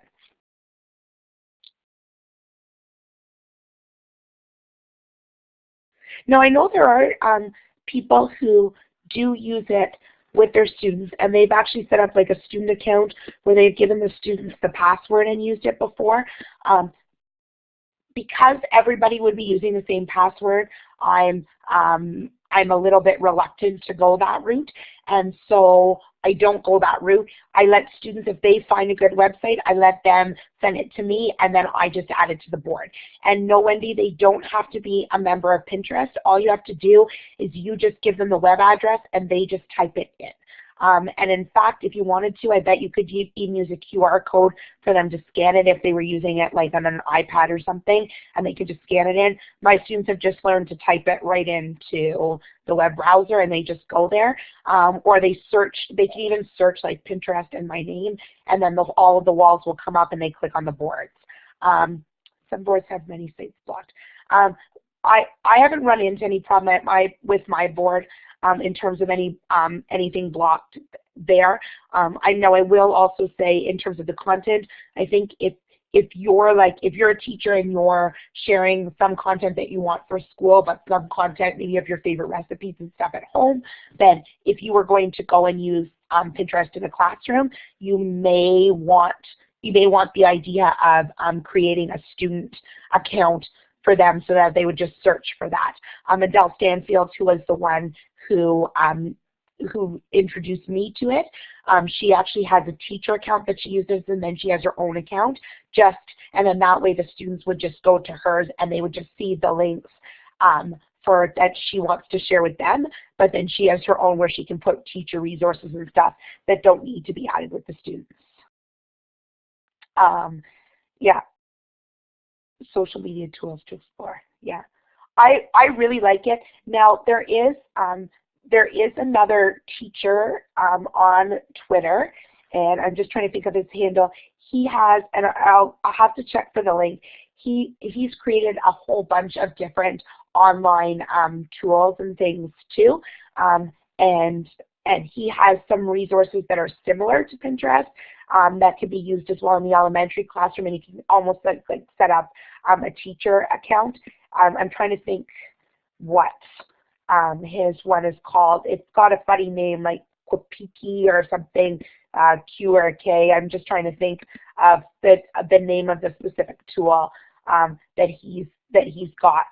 Now I know there are people who do use it with their students, and they've actually set up like a student account where they've given the students the password and used it before. Because everybody would be using the same password, I'm a little bit reluctant to go that route, and so I don't go that route. I let students, if they find a good website, I let them send it to me, and then I just add it to the board. And no, Wendy, they don't have to be a member of Pinterest. All you have to do is you just give them the web address, and they just type it in. And in fact, if you wanted to, I bet you could even use a QR code for them to scan it if they were using it like on an iPad or something, and they could just scan it in. My students have just learned to type it right into the web browser, and they just go there. Or they search, they can even search like Pinterest and my name, and then all of the walls will come up and they click on the boards. Some boards have many sites blocked. I haven't run into any problem with my board in terms of anything blocked there. I know I will also say in terms of the content, I think if you're a teacher and you're sharing some content that you want for school, but some content maybe of your favorite recipes and stuff at home, then if you were going to go and use Pinterest in a classroom, you may want the idea of creating a student account for them so that they would just search for that. Adele Stanfield, who was the one who introduced me to it, she actually has a teacher account that she uses, and then she has her own account, and then that way the students would just go to hers and they would just see the links for that she wants to share with them, but then she has her own where she can put teacher resources and stuff that don't need to be added with the students. Yeah. Social media tools to explore. Yeah, I really like it. Now there is another teacher on Twitter, and I'm just trying to think of his handle. He has, and I'll have to check for the link. He's created a whole bunch of different online tools and things too, and he has some resources that are similar to Pinterest that can be used as well in the elementary classroom, and you can almost like set up a teacher account. I'm trying to think what his one is called. It's got a funny name like Quapiki or something, Q or K. I'm just trying to think of the name of the specific tool that he's got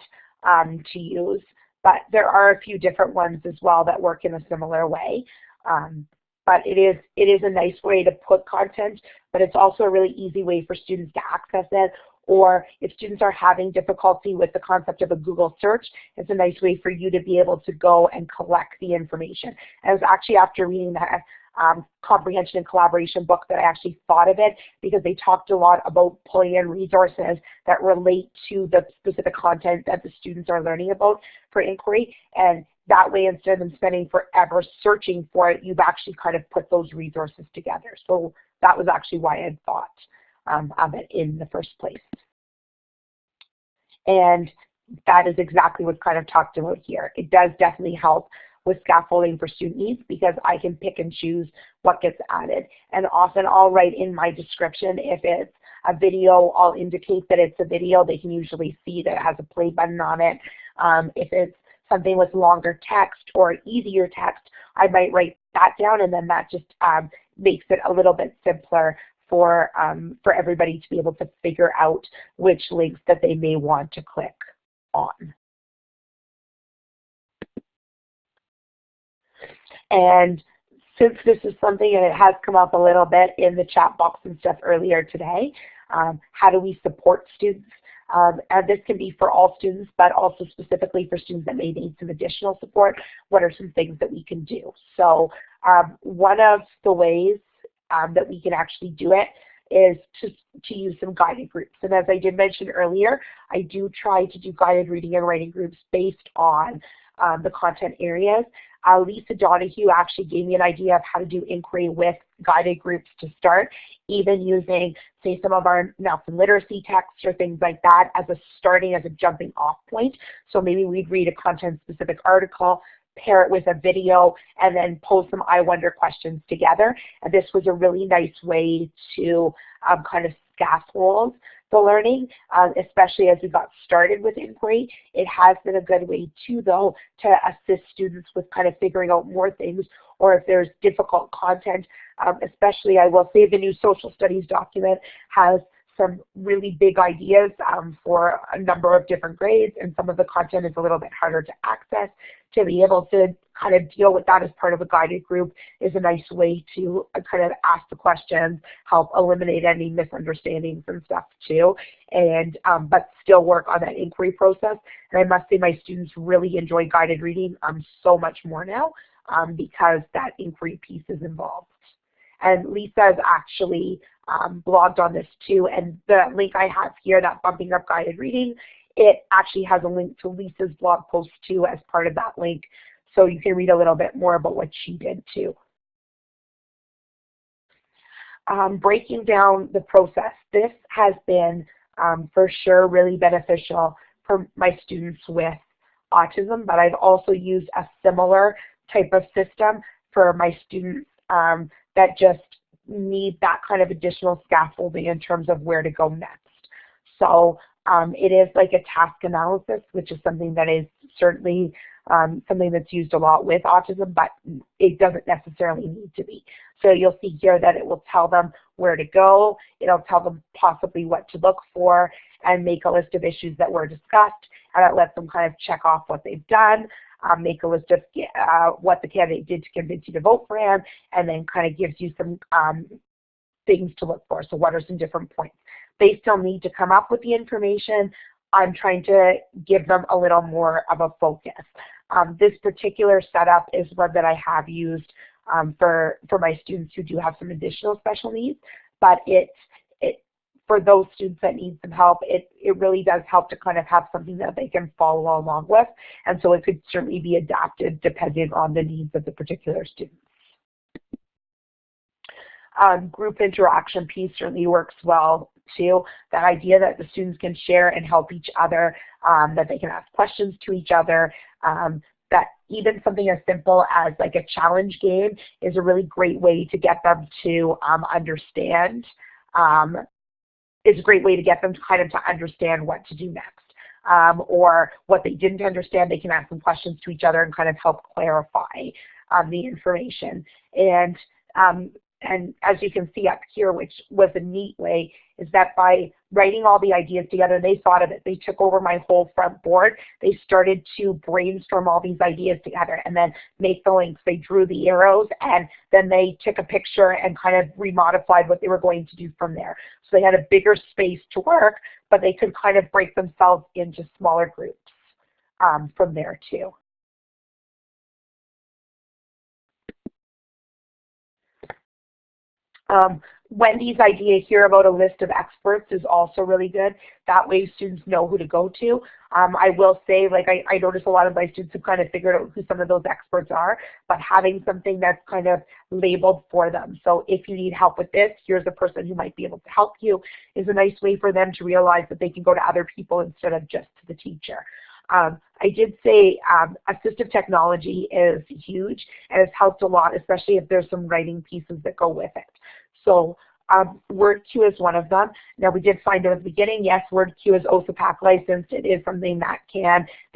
to use. But there are a few different ones as well that work in a similar way. But it is a nice way to put content, but it's also a really easy way for students to access it. Or if students are having difficulty with the concept of a Google search, it's a nice way for you to be able to go and collect the information. And it was actually after reading that comprehension and collaboration book that I actually thought of it, because they talked a lot about pulling in resources that relate to the specific content that the students are learning about for inquiry. And that way, instead of them spending forever searching for it, you've actually kind of put those resources together. So that was actually why I had thought of it in the first place. And that is exactly what's kind of talked about here. It does definitely help with scaffolding for student needs, because I can pick and choose what gets added. And often I'll write in my description, if it's a video, I'll indicate that it's a video. They can usually see that it has a play button on it. If it's something with longer text or easier text, I might write that down, and then that just makes it a little bit simpler for everybody to be able to figure out which links that they may want to click on. And since this is something, and it has come up a little bit in the chat box and stuff earlier today, how do we support students? And this can be for all students, but also specifically for students that may need some additional support. What are some things that we can do? So one of the ways that we can actually do it is to use some guided groups. And as I did mention earlier, I do try to do guided reading and writing groups based on the content areas. Lisa Donahue actually gave me an idea of how to do inquiry with guided groups to start, even using, say, some of our Nelson literacy texts or things like that as a jumping off point. So maybe we'd read a content-specific article, pair it with a video, and then pose some I wonder questions together. And this was a really nice way to kind of scaffold the learning, especially as we got started with inquiry. It has been a good way too, though, to assist students with kind of figuring out more things, or if there's difficult content, especially I will say the new social studies document has some really big ideas for a number of different grades, and some of the content is a little bit harder to access. To be able to kind of deal with that as part of a guided group is a nice way to kind of ask the questions, help eliminate any misunderstandings and stuff too, and but still work on that inquiry process. And I must say my students really enjoy guided reading so much more now because that inquiry piece is involved. And Lisa has actually blogged on this too, and the link I have here, that Bumping Up Guided Reading, it actually has a link to Lisa's blog post too as part of that link, so you can read a little bit more about what she did too. Breaking down the process. This has been for sure really beneficial for my students with autism, but I've also used a similar type of system for my students that just need that kind of additional scaffolding in terms of where to go next. So it is like a task analysis, which is something that is certainly something that's used a lot with autism, but it doesn't necessarily need to be. So you'll see here that it will tell them where to go, it'll tell them possibly what to look for, and make a list of issues that were discussed, and it lets them kind of check off what they've done, make a list of what the candidate did to convince you to vote for him, and then kind of gives you some things to look for. So what are some different points? They still need to come up with the information. I'm trying to give them a little more of a focus. This particular setup is one that I have used for my students who do have some additional special needs, but for those students that need some help, it really does help to kind of have something that they can follow along with, and so it could certainly be adapted depending on the needs of the particular students. Group interaction piece certainly works well too. That idea that the students can share and help each other, that they can ask questions to each other, that even something as simple as like a challenge game is a really great way to get them to understand. It's a great way to get them to kind of understand what to do next. Or what they didn't understand, they can ask some questions to each other and kind of help clarify the information. And as you can see up here, which was a neat way, is that by writing all the ideas together, they thought of it. They took over my whole front board. They started to brainstorm all these ideas together and then make the links. They drew the arrows, and then they took a picture and kind of remodified what they were going to do from there. So they had a bigger space to work, but they could kind of break themselves into smaller groups from there too. Wendy's idea here about a list of experts is also really good. That way students know who to go to. I will say, like, I notice a lot of my students have kind of figured out who some of those experts are, but having something that's kind of labeled for them. So if you need help with this, here's a person who might be able to help you, is a nice way for them to realize that they can go to other people instead of just to the teacher. I did say assistive technology is huge and has helped a lot, especially if there's some writing pieces that go with it. So WordQ is one of them. Now, we did find out at the beginning, yes, WordQ is OSAPAC licensed. It is something that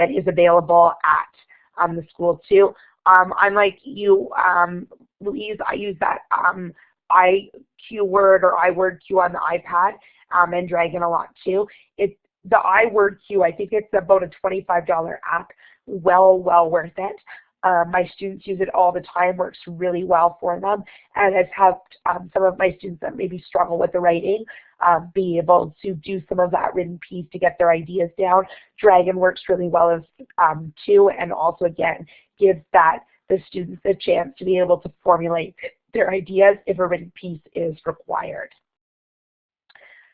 is available at the school too. Unlike you, Louise, I use that iQword or iWordQ on the iPad and Dragon a lot too. The iWordQ, I think it's about a $25 app, well worth it. My students use it all the time, works really well for them, and has helped some of my students that maybe struggle with the writing be able to do some of that written piece to get their ideas down. Dragon works really well as too, and also again gives the students a chance to be able to formulate their ideas if a written piece is required.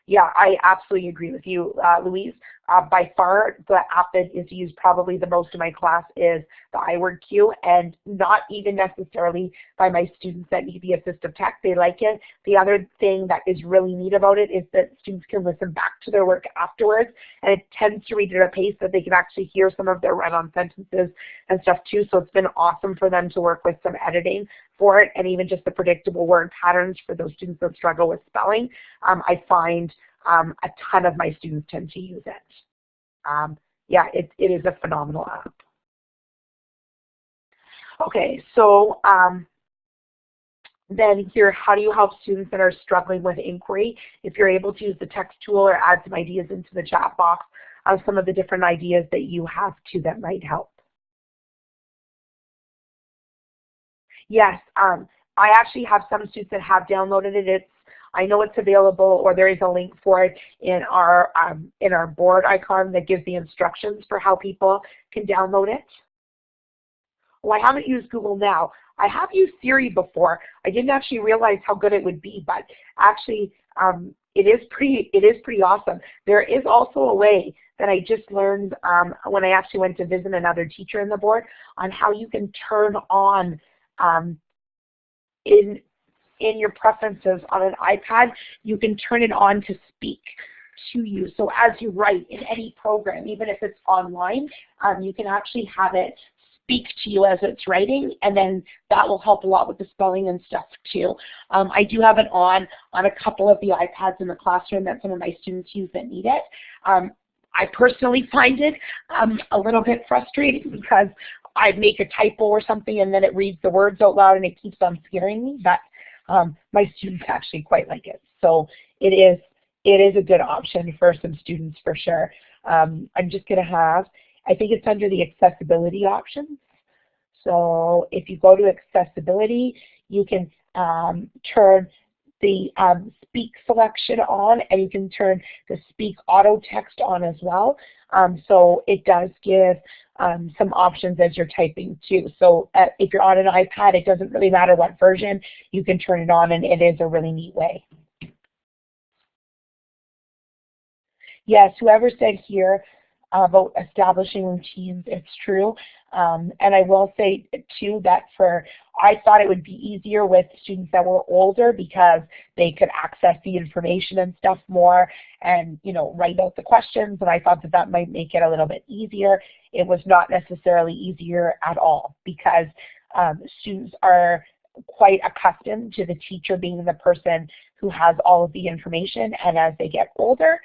Yeah, I absolutely agree with you, Louise. by far, the app that is used probably the most in my class is the iWord queue, and not even necessarily by my students that need the assistive tech. They like it. The other thing that is really neat about it is that students can listen back to their work afterwards, and it tends to read at a pace that they can actually hear some of their run-on sentences and stuff too. So it's been awesome for them to work with some editing for it, and even just the predictable word patterns for those students that struggle with spelling. I find a ton of my students tend to use it. Yeah, it is a phenomenal app. Okay, so then here, how do you help students that are struggling with inquiry? If you're able to use the text tool or add some ideas into the chat box of some of the different ideas that you have too that might help. Yes, I actually have some students that have downloaded it. I know it's available, or there is a link for it in our board icon that gives the instructions for how people can download it. Well, I haven't used Google Now. I have used Siri before. I didn't actually realize how good it would be, but actually it is pretty awesome. There is also a way that I just learned when I actually went to visit another teacher in the board on how you can turn on in your preferences on an iPad, you can turn it on to speak to you. So as you write in any program, even if it's online, you can actually have it speak to you as it's writing, and then that will help a lot with the spelling and stuff too. I do have it on a couple of the iPads in the classroom that some of my students use that need it. I personally find it a little bit frustrating because I make a typo or something and then it reads the words out loud and it keeps on scaring me, but my students actually quite like it. So it is a good option for some students for sure. I'm just going to have, I think it's under the accessibility options. So if you go to accessibility, you can turn the speak selection on, and you can turn the speak auto text on as well. So it does give some options as you're typing too. So if you're on an iPad, it doesn't really matter what version, you can turn it on, and it is a really neat way. Yes, whoever said here about establishing routines, it's true. And I will say too that I thought it would be easier with students that were older because they could access the information and stuff more and, you know, write out the questions, and I thought that that might make it a little bit easier. It was not necessarily easier at all because students are quite accustomed to the teacher being the person who has all of the information, and as they get older,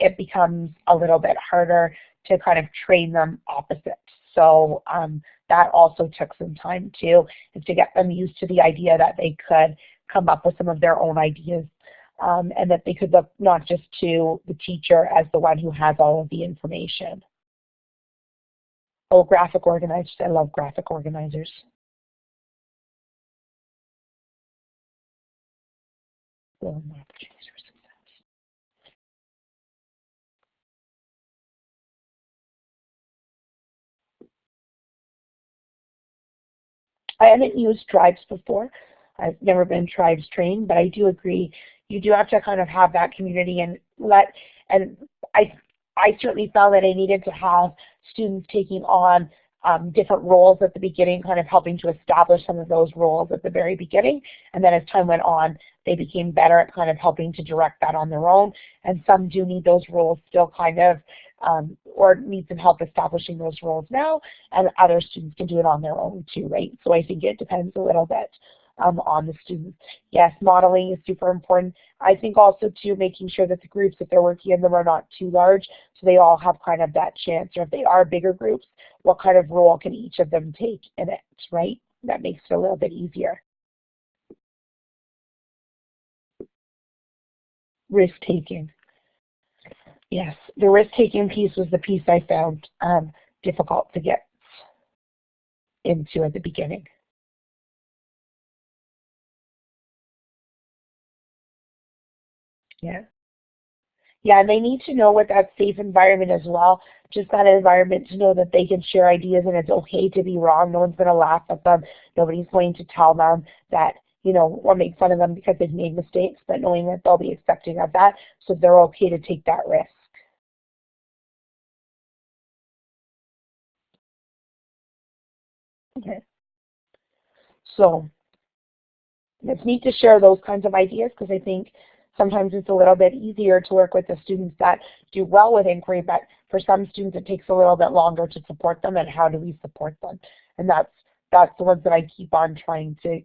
it becomes a little bit harder to kind of train them opposite. So that also took some time too, is to get them used to the idea that they could come up with some of their own ideas and that they could look not just to the teacher as the one who has all of the information. Oh, graphic organizers. I love graphic organizers. I haven't used tribes before. I've never been tribes trained, but I do agree you do have to kind of have that community and I certainly felt that I needed to have students taking on different roles at the beginning, kind of helping to establish some of those roles at the very beginning, and then as time went on, they became better at kind of helping to direct that on their own, and some do need those roles still kind of, or need some help establishing those roles now, and other students can do it on their own too, right? So I think it depends a little bit on the students. Yes, modeling is super important. I think also too making sure that the groups that they're working in them are not too large, so they all have kind of that chance, or if they are bigger groups, what kind of role can each of them take in it, right? That makes it a little bit easier. Risk-taking. Yes, the risk-taking piece was the piece I found difficult to get into at the beginning. Yeah. Yeah, and they need to know what that safe environment as well. Just that environment to know that they can share ideas and it's okay to be wrong. No one's going to laugh at them. Nobody's going to tell them that, you know, or make fun of them because they've made mistakes, but knowing that they'll be accepting of that, so they're okay to take that risk. Okay. So it's neat to share those kinds of ideas because I think sometimes it's a little bit easier to work with the students that do well with inquiry, but for some students it takes a little bit longer to support them, and how do we support them? And that's the ones that I keep on trying to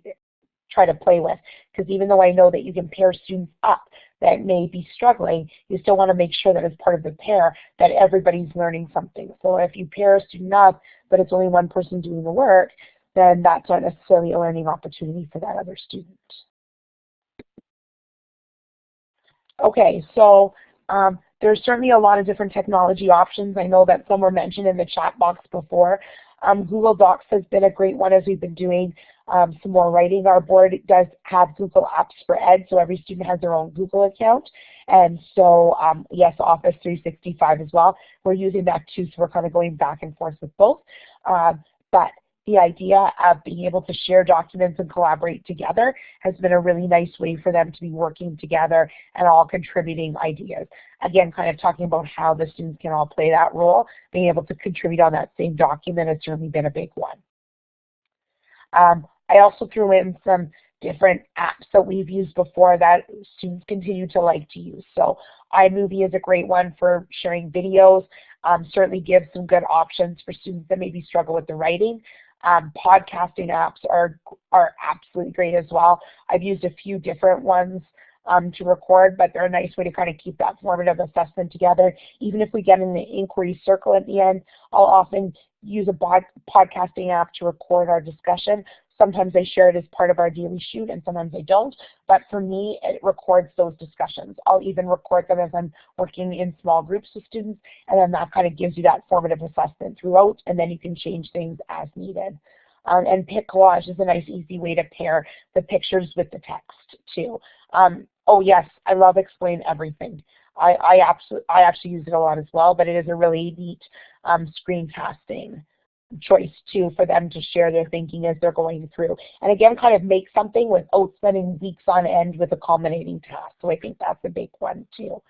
play with, because even though I know that you can pair students up that may be struggling, you still want to make sure that as part of the pair that everybody's learning something. So if you pair a student up but it's only one person doing the work, then that's not necessarily a learning opportunity for that other student. Okay, so there's certainly a lot of different technology options. I know that some were mentioned in the chat box before. Google Docs has been a great one as we've been doing some more writing. Our board does have Google Apps for Ed, so every student has their own Google account. And so, yes, Office 365 as well. We're using that too, so we're kind of going back and forth with both. But the idea of being able to share documents and collaborate together has been a really nice way for them to be working together and all contributing ideas. Again, kind of talking about how the students can all play that role. Being able to contribute on that same document has certainly been a big one. I also threw in some different apps that we've used before that students continue to like to use. So iMovie is a great one for sharing videos. Certainly gives some good options for students that maybe struggle with the writing. Podcasting apps are absolutely great as well. I've used a few different ones to record, but they're a nice way to kind of keep that formative assessment together. Even if we get in the inquiry circle at the end, I'll often use a podcasting app to record our discussion. Sometimes I share it as part of our daily shoot, and sometimes I don't. But for me, it records those discussions. I'll even record them as I'm working in small groups with students, and then that kind of gives you that formative assessment throughout, and then you can change things as needed. And Pick Collage is a nice, easy way to pair the pictures with the text too. Oh yes, I love Explain Everything. I actually use it a lot as well, but it is a really neat screencasting choice too for them to share their thinking as they're going through. And again, kind of make something without spending weeks on end with a culminating task. So I think that's a big one too.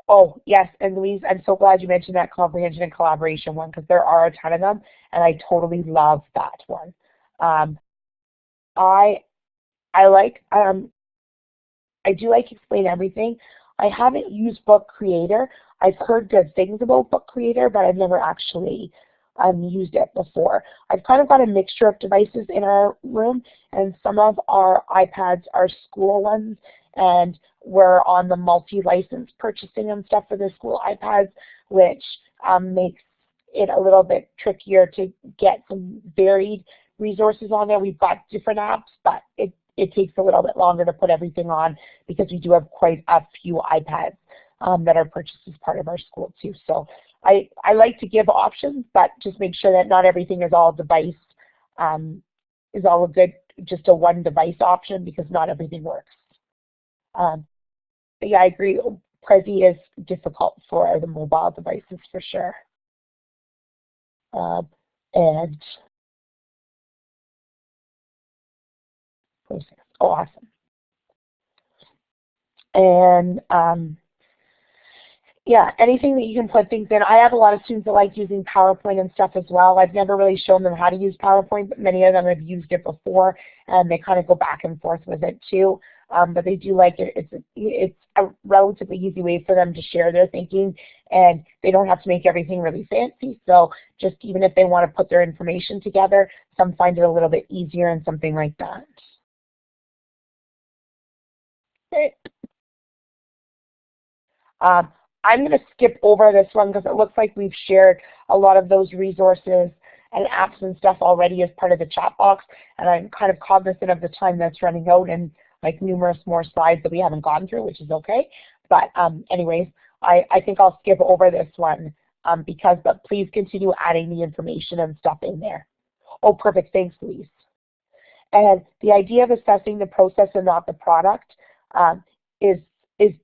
Oh yes, and Louise, I'm so glad you mentioned that comprehension and collaboration one, because there are a ton of them, and I totally love that one. I do like Explain Everything. I haven't used Book Creator. I've heard good things about Book Creator, but I've never actually used it before. I've kind of got a mixture of devices in our room, and some of our iPads are school ones, and we're on the multi-license purchasing and stuff for the school iPads, which makes it a little bit trickier to get some varied resources on there. We've got different apps, but it takes a little bit longer to put everything on because we do have quite a few iPads that are purchased as part of our school too. So I like to give options, but just make sure that not everything is all device, is all a good, just a one device option, because not everything works. But yeah, I agree. Prezi is difficult for the mobile devices for sure. And process. Oh, awesome. And yeah, anything that you can put things in. I have a lot of students that like using PowerPoint and stuff as well. I've never really shown them how to use PowerPoint, but many of them have used it before, and they kind of go back and forth with it too. But they do like it. It's a relatively easy way for them to share their thinking, and they don't have to make everything really fancy. So just even if they want to put their information together, some find it a little bit easier and something like that. Okay. I'm going to skip over this one because it looks like we've shared a lot of those resources and apps and stuff already as part of the chat box, and I'm kind of cognizant of the time that's running out and like numerous more slides that we haven't gone through, which is okay. But anyways, I think I'll skip over this one but please continue adding the information and stuff in there. Oh, perfect. Thanks, Louise. And the idea of assessing the process and not the product is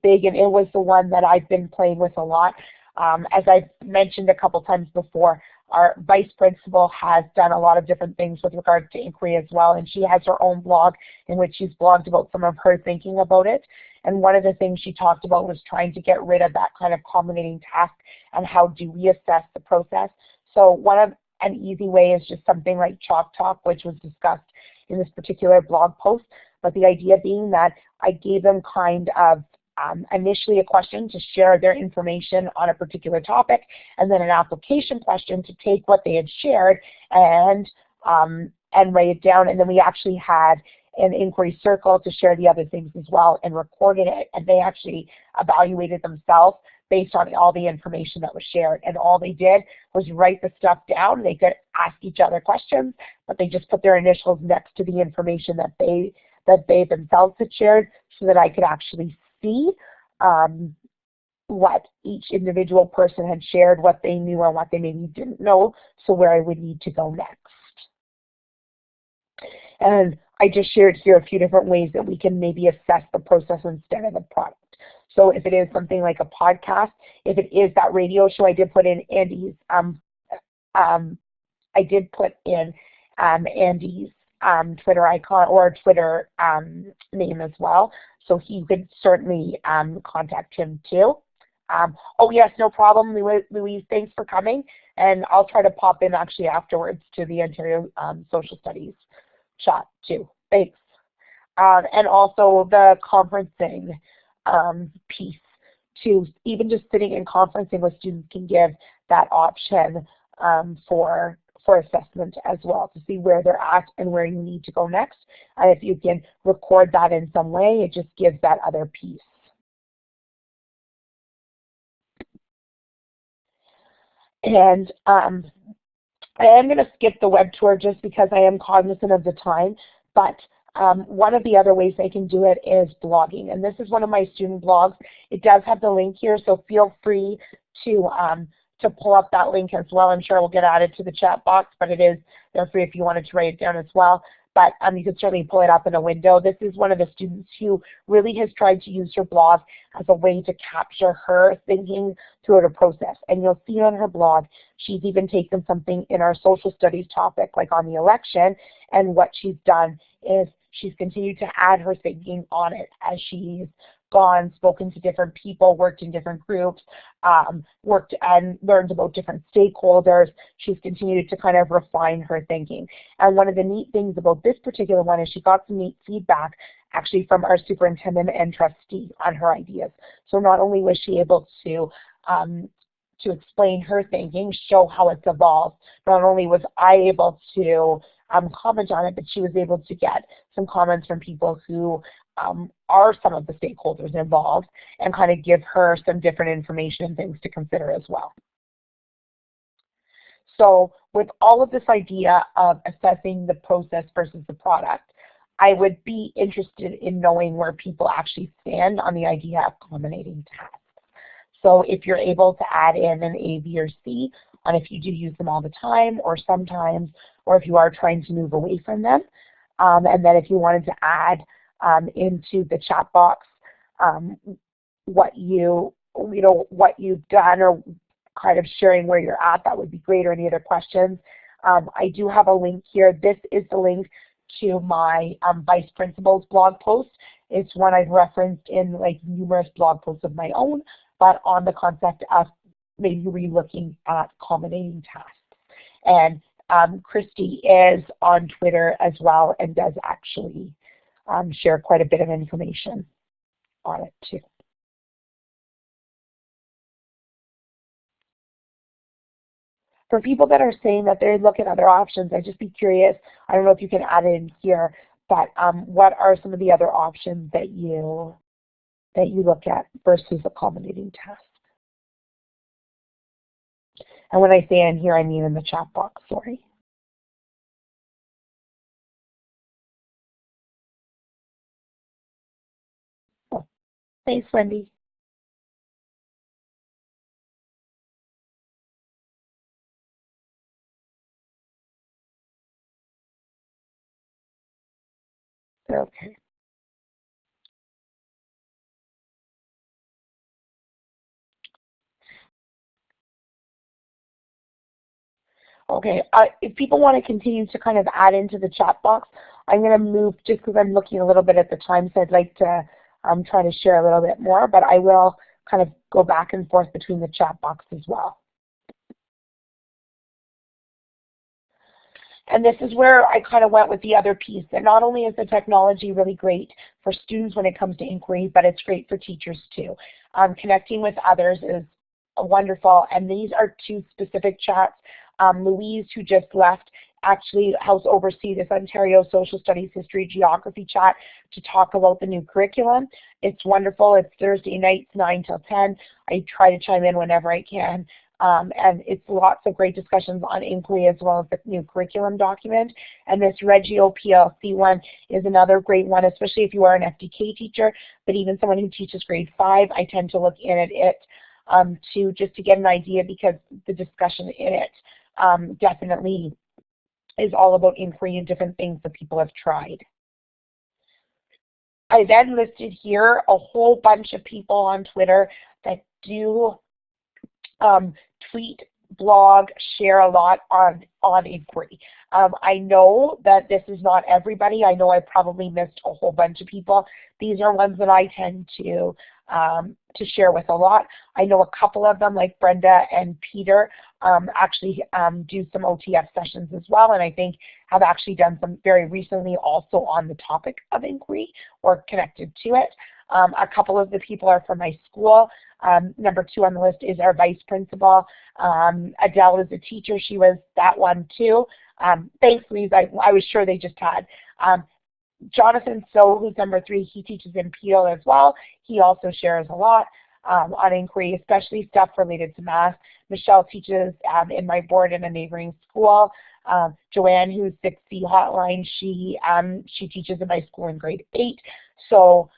big, and it was the one that I've been playing with a lot. As I've mentioned a couple times before, our vice principal has done a lot of different things with regard to inquiry as well, and she has her own blog in which she's blogged about some of her thinking about it. And one of the things she talked about was trying to get rid of that kind of culminating task and how do we assess the process. So an easy way is just something like Chalk Talk, which was discussed in this particular blog post. But the idea being that I gave them kind of initially a question to share their information on a particular topic, and then an application question to take what they had shared and write it down. And then we actually had an inquiry circle to share the other things as well and recorded it. And they actually evaluated themselves based on all the information that was shared. And all they did was write the stuff down. They could ask each other questions, but they just put their initials next to the information that they themselves had shared, so that I could actually see what each individual person had shared, what they knew and what they maybe didn't know, so where I would need to go next. And I just shared here a few different ways that we can maybe assess the process instead of the product. So if it is something like a podcast, if it is that radio show, I did put in Andy's Andy's Twitter icon or Twitter name as well, so he could certainly contact him too. Oh yes, no problem, Louise, thanks for coming, and I'll try to pop in actually afterwards to the Ontario Social Studies chat too. Thanks. And also the conferencing piece too. Even just sitting in conferencing with students can give that option for assessment as well, to see where they're at and where you need to go next. And if you can record that in some way, it just gives that other piece. And I am going to skip the web tour just because I am cognizant of the time, but one of the other ways they can do it is blogging. And this is one of my student blogs. It does have the link here, so feel free to pull up that link as well. I'm sure it will get added to the chat box, but it is there free if you wanted to write it down as well. But you could certainly pull it up in a window. This is one of the students who really has tried to use her blog as a way to capture her thinking throughout a process. And you'll see on her blog, she's even taken something in our social studies topic, like on the election, and what she's done is she's continued to add her thinking on it as she's gone, spoken to different people, worked in different groups, worked and learned about different stakeholders. She's continued to kind of refine her thinking. And one of the neat things about this particular one is she got some neat feedback actually from our superintendent and trustee on her ideas. So not only was she able to explain her thinking, show how it's evolved, not only was I able to comment on it, but she was able to get some comments from people who are some of the stakeholders involved and kind of give her some different information and things to consider as well. So with all of this idea of assessing the process versus the product, I would be interested in knowing where people actually stand on the idea of culminating tasks. So if you're able to add in an A, B, or C on if you do use them all the time or sometimes, or if you are trying to move away from them, and then if you wanted to add into the chat box what you've done or kind of sharing where you're at, that would be great, or any other questions. I do have a link here. This is the link to my Vice Principal's blog post. It's one I've referenced in like numerous blog posts of my own, but on the concept of maybe re-looking at culminating tasks. And Christy is on Twitter as well and does actually share quite a bit of information on it too. For people that are saying that they look at other options, I'd just be curious, I don't know if you can add it in here, but what are some of the other options that you look at versus accommodating task? And when I say in here, I mean in the chat box, sorry. Oh, thanks, Wendy. Okay. Okay, if people want to continue to kind of add into the chat box, I'm going to move just because I'm looking a little bit at the time, so I'd like to try to share a little bit more, but I will kind of go back and forth between the chat box as well. And this is where I kind of went with the other piece, that not only is the technology really great for students when it comes to inquiry, but it's great for teachers too. Connecting with others is wonderful, and these are two specific chats. Louise, who just left, actually helps oversee this Ontario Social Studies History Geography chat to talk about the new curriculum. It's wonderful. It's Thursday nights, 9 till 10. I try to chime in whenever I can. And it's lots of great discussions on inquiry as well as the new curriculum document. And this Regio PLC one is another great one, especially if you are an FDK teacher, but even someone who teaches grade 5, I tend to look in at it just to get an idea, because the discussion in it definitely is all about inquiry and different things that people have tried. I then listed here a whole bunch of people on Twitter that do tweet, blog, share a lot on inquiry. I know that this is not everybody. I know I probably missed a whole bunch of people. These are ones that I tend to share with a lot. I know a couple of them, like Brenda and Peter, actually do some OTF sessions as well, and I think have actually done some very recently also on the topic of inquiry or connected to it. A couple of the people are from my school. Number 2 on the list is our vice principal. Adele is a teacher. She was that one too. Thankfully, I was sure they just had. Jonathan So, who's number 3, he teaches in Peel as well. He also shares a lot on inquiry, especially stuff related to math. Michelle teaches in my board in a neighboring school. Joanne, who's 6C Hotline, she teaches in my school in grade 8. So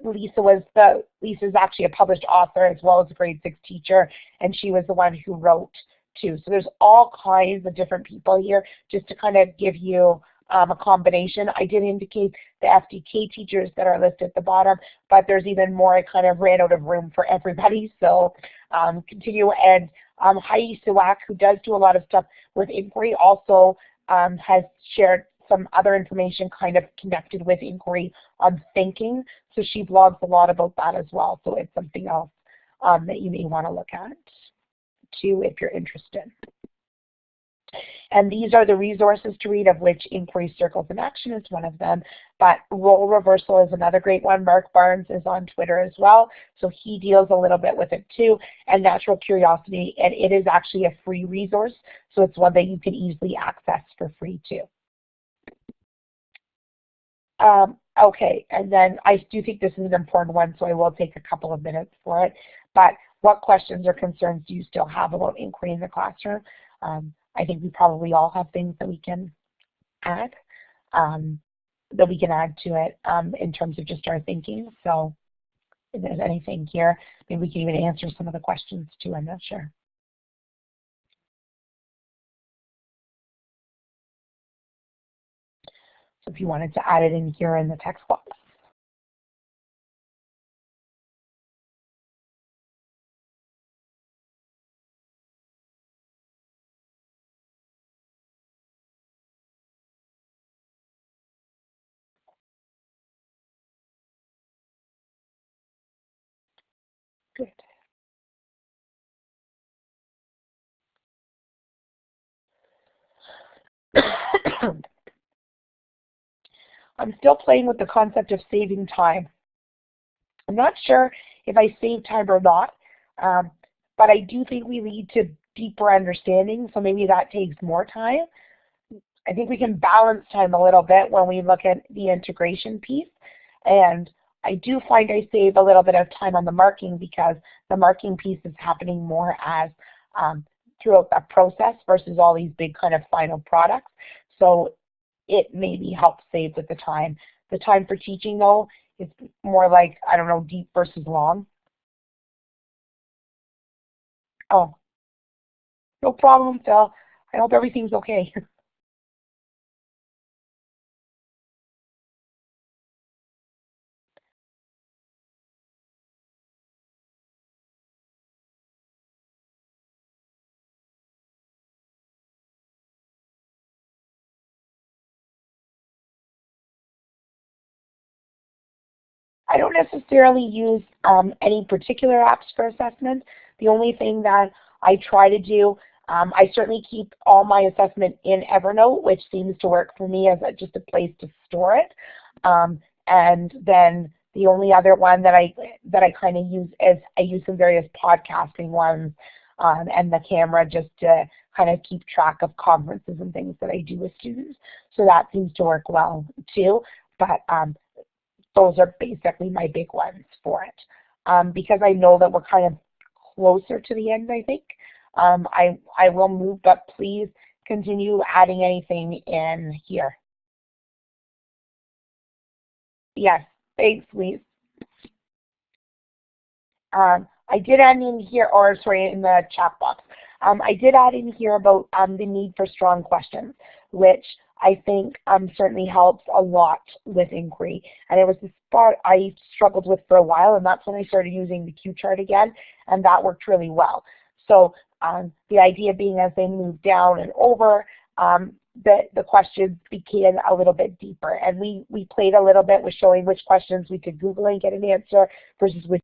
Lisa's actually a published author as well as a grade 6 teacher, and she was the one who wrote too. So there's all kinds of different people here, just to kind of give you a combination. I did indicate the FDK teachers that are listed at the bottom, but there's even more. I kind of ran out of room for everybody, so continue. And Heidi Siwak, who does do a lot of stuff with inquiry, also has shared some other information kind of connected with inquiry on thinking. So she blogs a lot about that as well. So it's something else that you may want to look at too if you're interested. And these are the resources to read, of which Inquiry Circles in Action is one of them. But Role Reversal is another great one. Mark Barnes is on Twitter as well, so he deals a little bit with it too. And Natural Curiosity, and it is actually a free resource, so it's one that you can easily access for free too. Okay, and then I do think this is an important one, so I will take a couple of minutes for it. But what questions or concerns do you still have about inquiry in the classroom? I think we probably all have things that we can add, to it in terms of just our thinking. So if there's anything here, maybe we can even answer some of the questions too, I'm not sure. So if you wanted to add it in here in the text box. Good. I'm still playing with the concept of saving time. I'm not sure if I save time or not, but I do think we lead to deeper understanding, so maybe that takes more time. I think we can balance time a little bit when we look at the integration piece, and I do find I save a little bit of time on the marking because the marking piece is happening more as throughout that process versus all these big kind of final products. So it maybe helps save with the time. The time for teaching though is more like, I don't know, deep versus long. Oh, no problem, Phil. I hope everything's okay. I don't necessarily use any particular apps for assessment. The only thing that I try to do I certainly keep all my assessment in Evernote, which seems to work for me as just a place to store it. And then the only other one that I kind of use is I use some various podcasting ones and the camera just to kind of keep track of conferences and things that I do with students. So that seems to work well too. But those are basically my big ones for it. Because I know that we're kind of closer to the end, I think. I will move, but please continue adding anything in here. Yes, thanks, Lise. I did add in here, or sorry, in the chat box. I did add in here about the need for strong questions, which I think certainly helps a lot with inquiry. And it was the spot I struggled with for a while, and that's when I started using the Q chart again, and that worked really well. So the idea being as they move down and over, the questions became a little bit deeper. And we played a little bit with showing which questions we could Google and get an answer versus which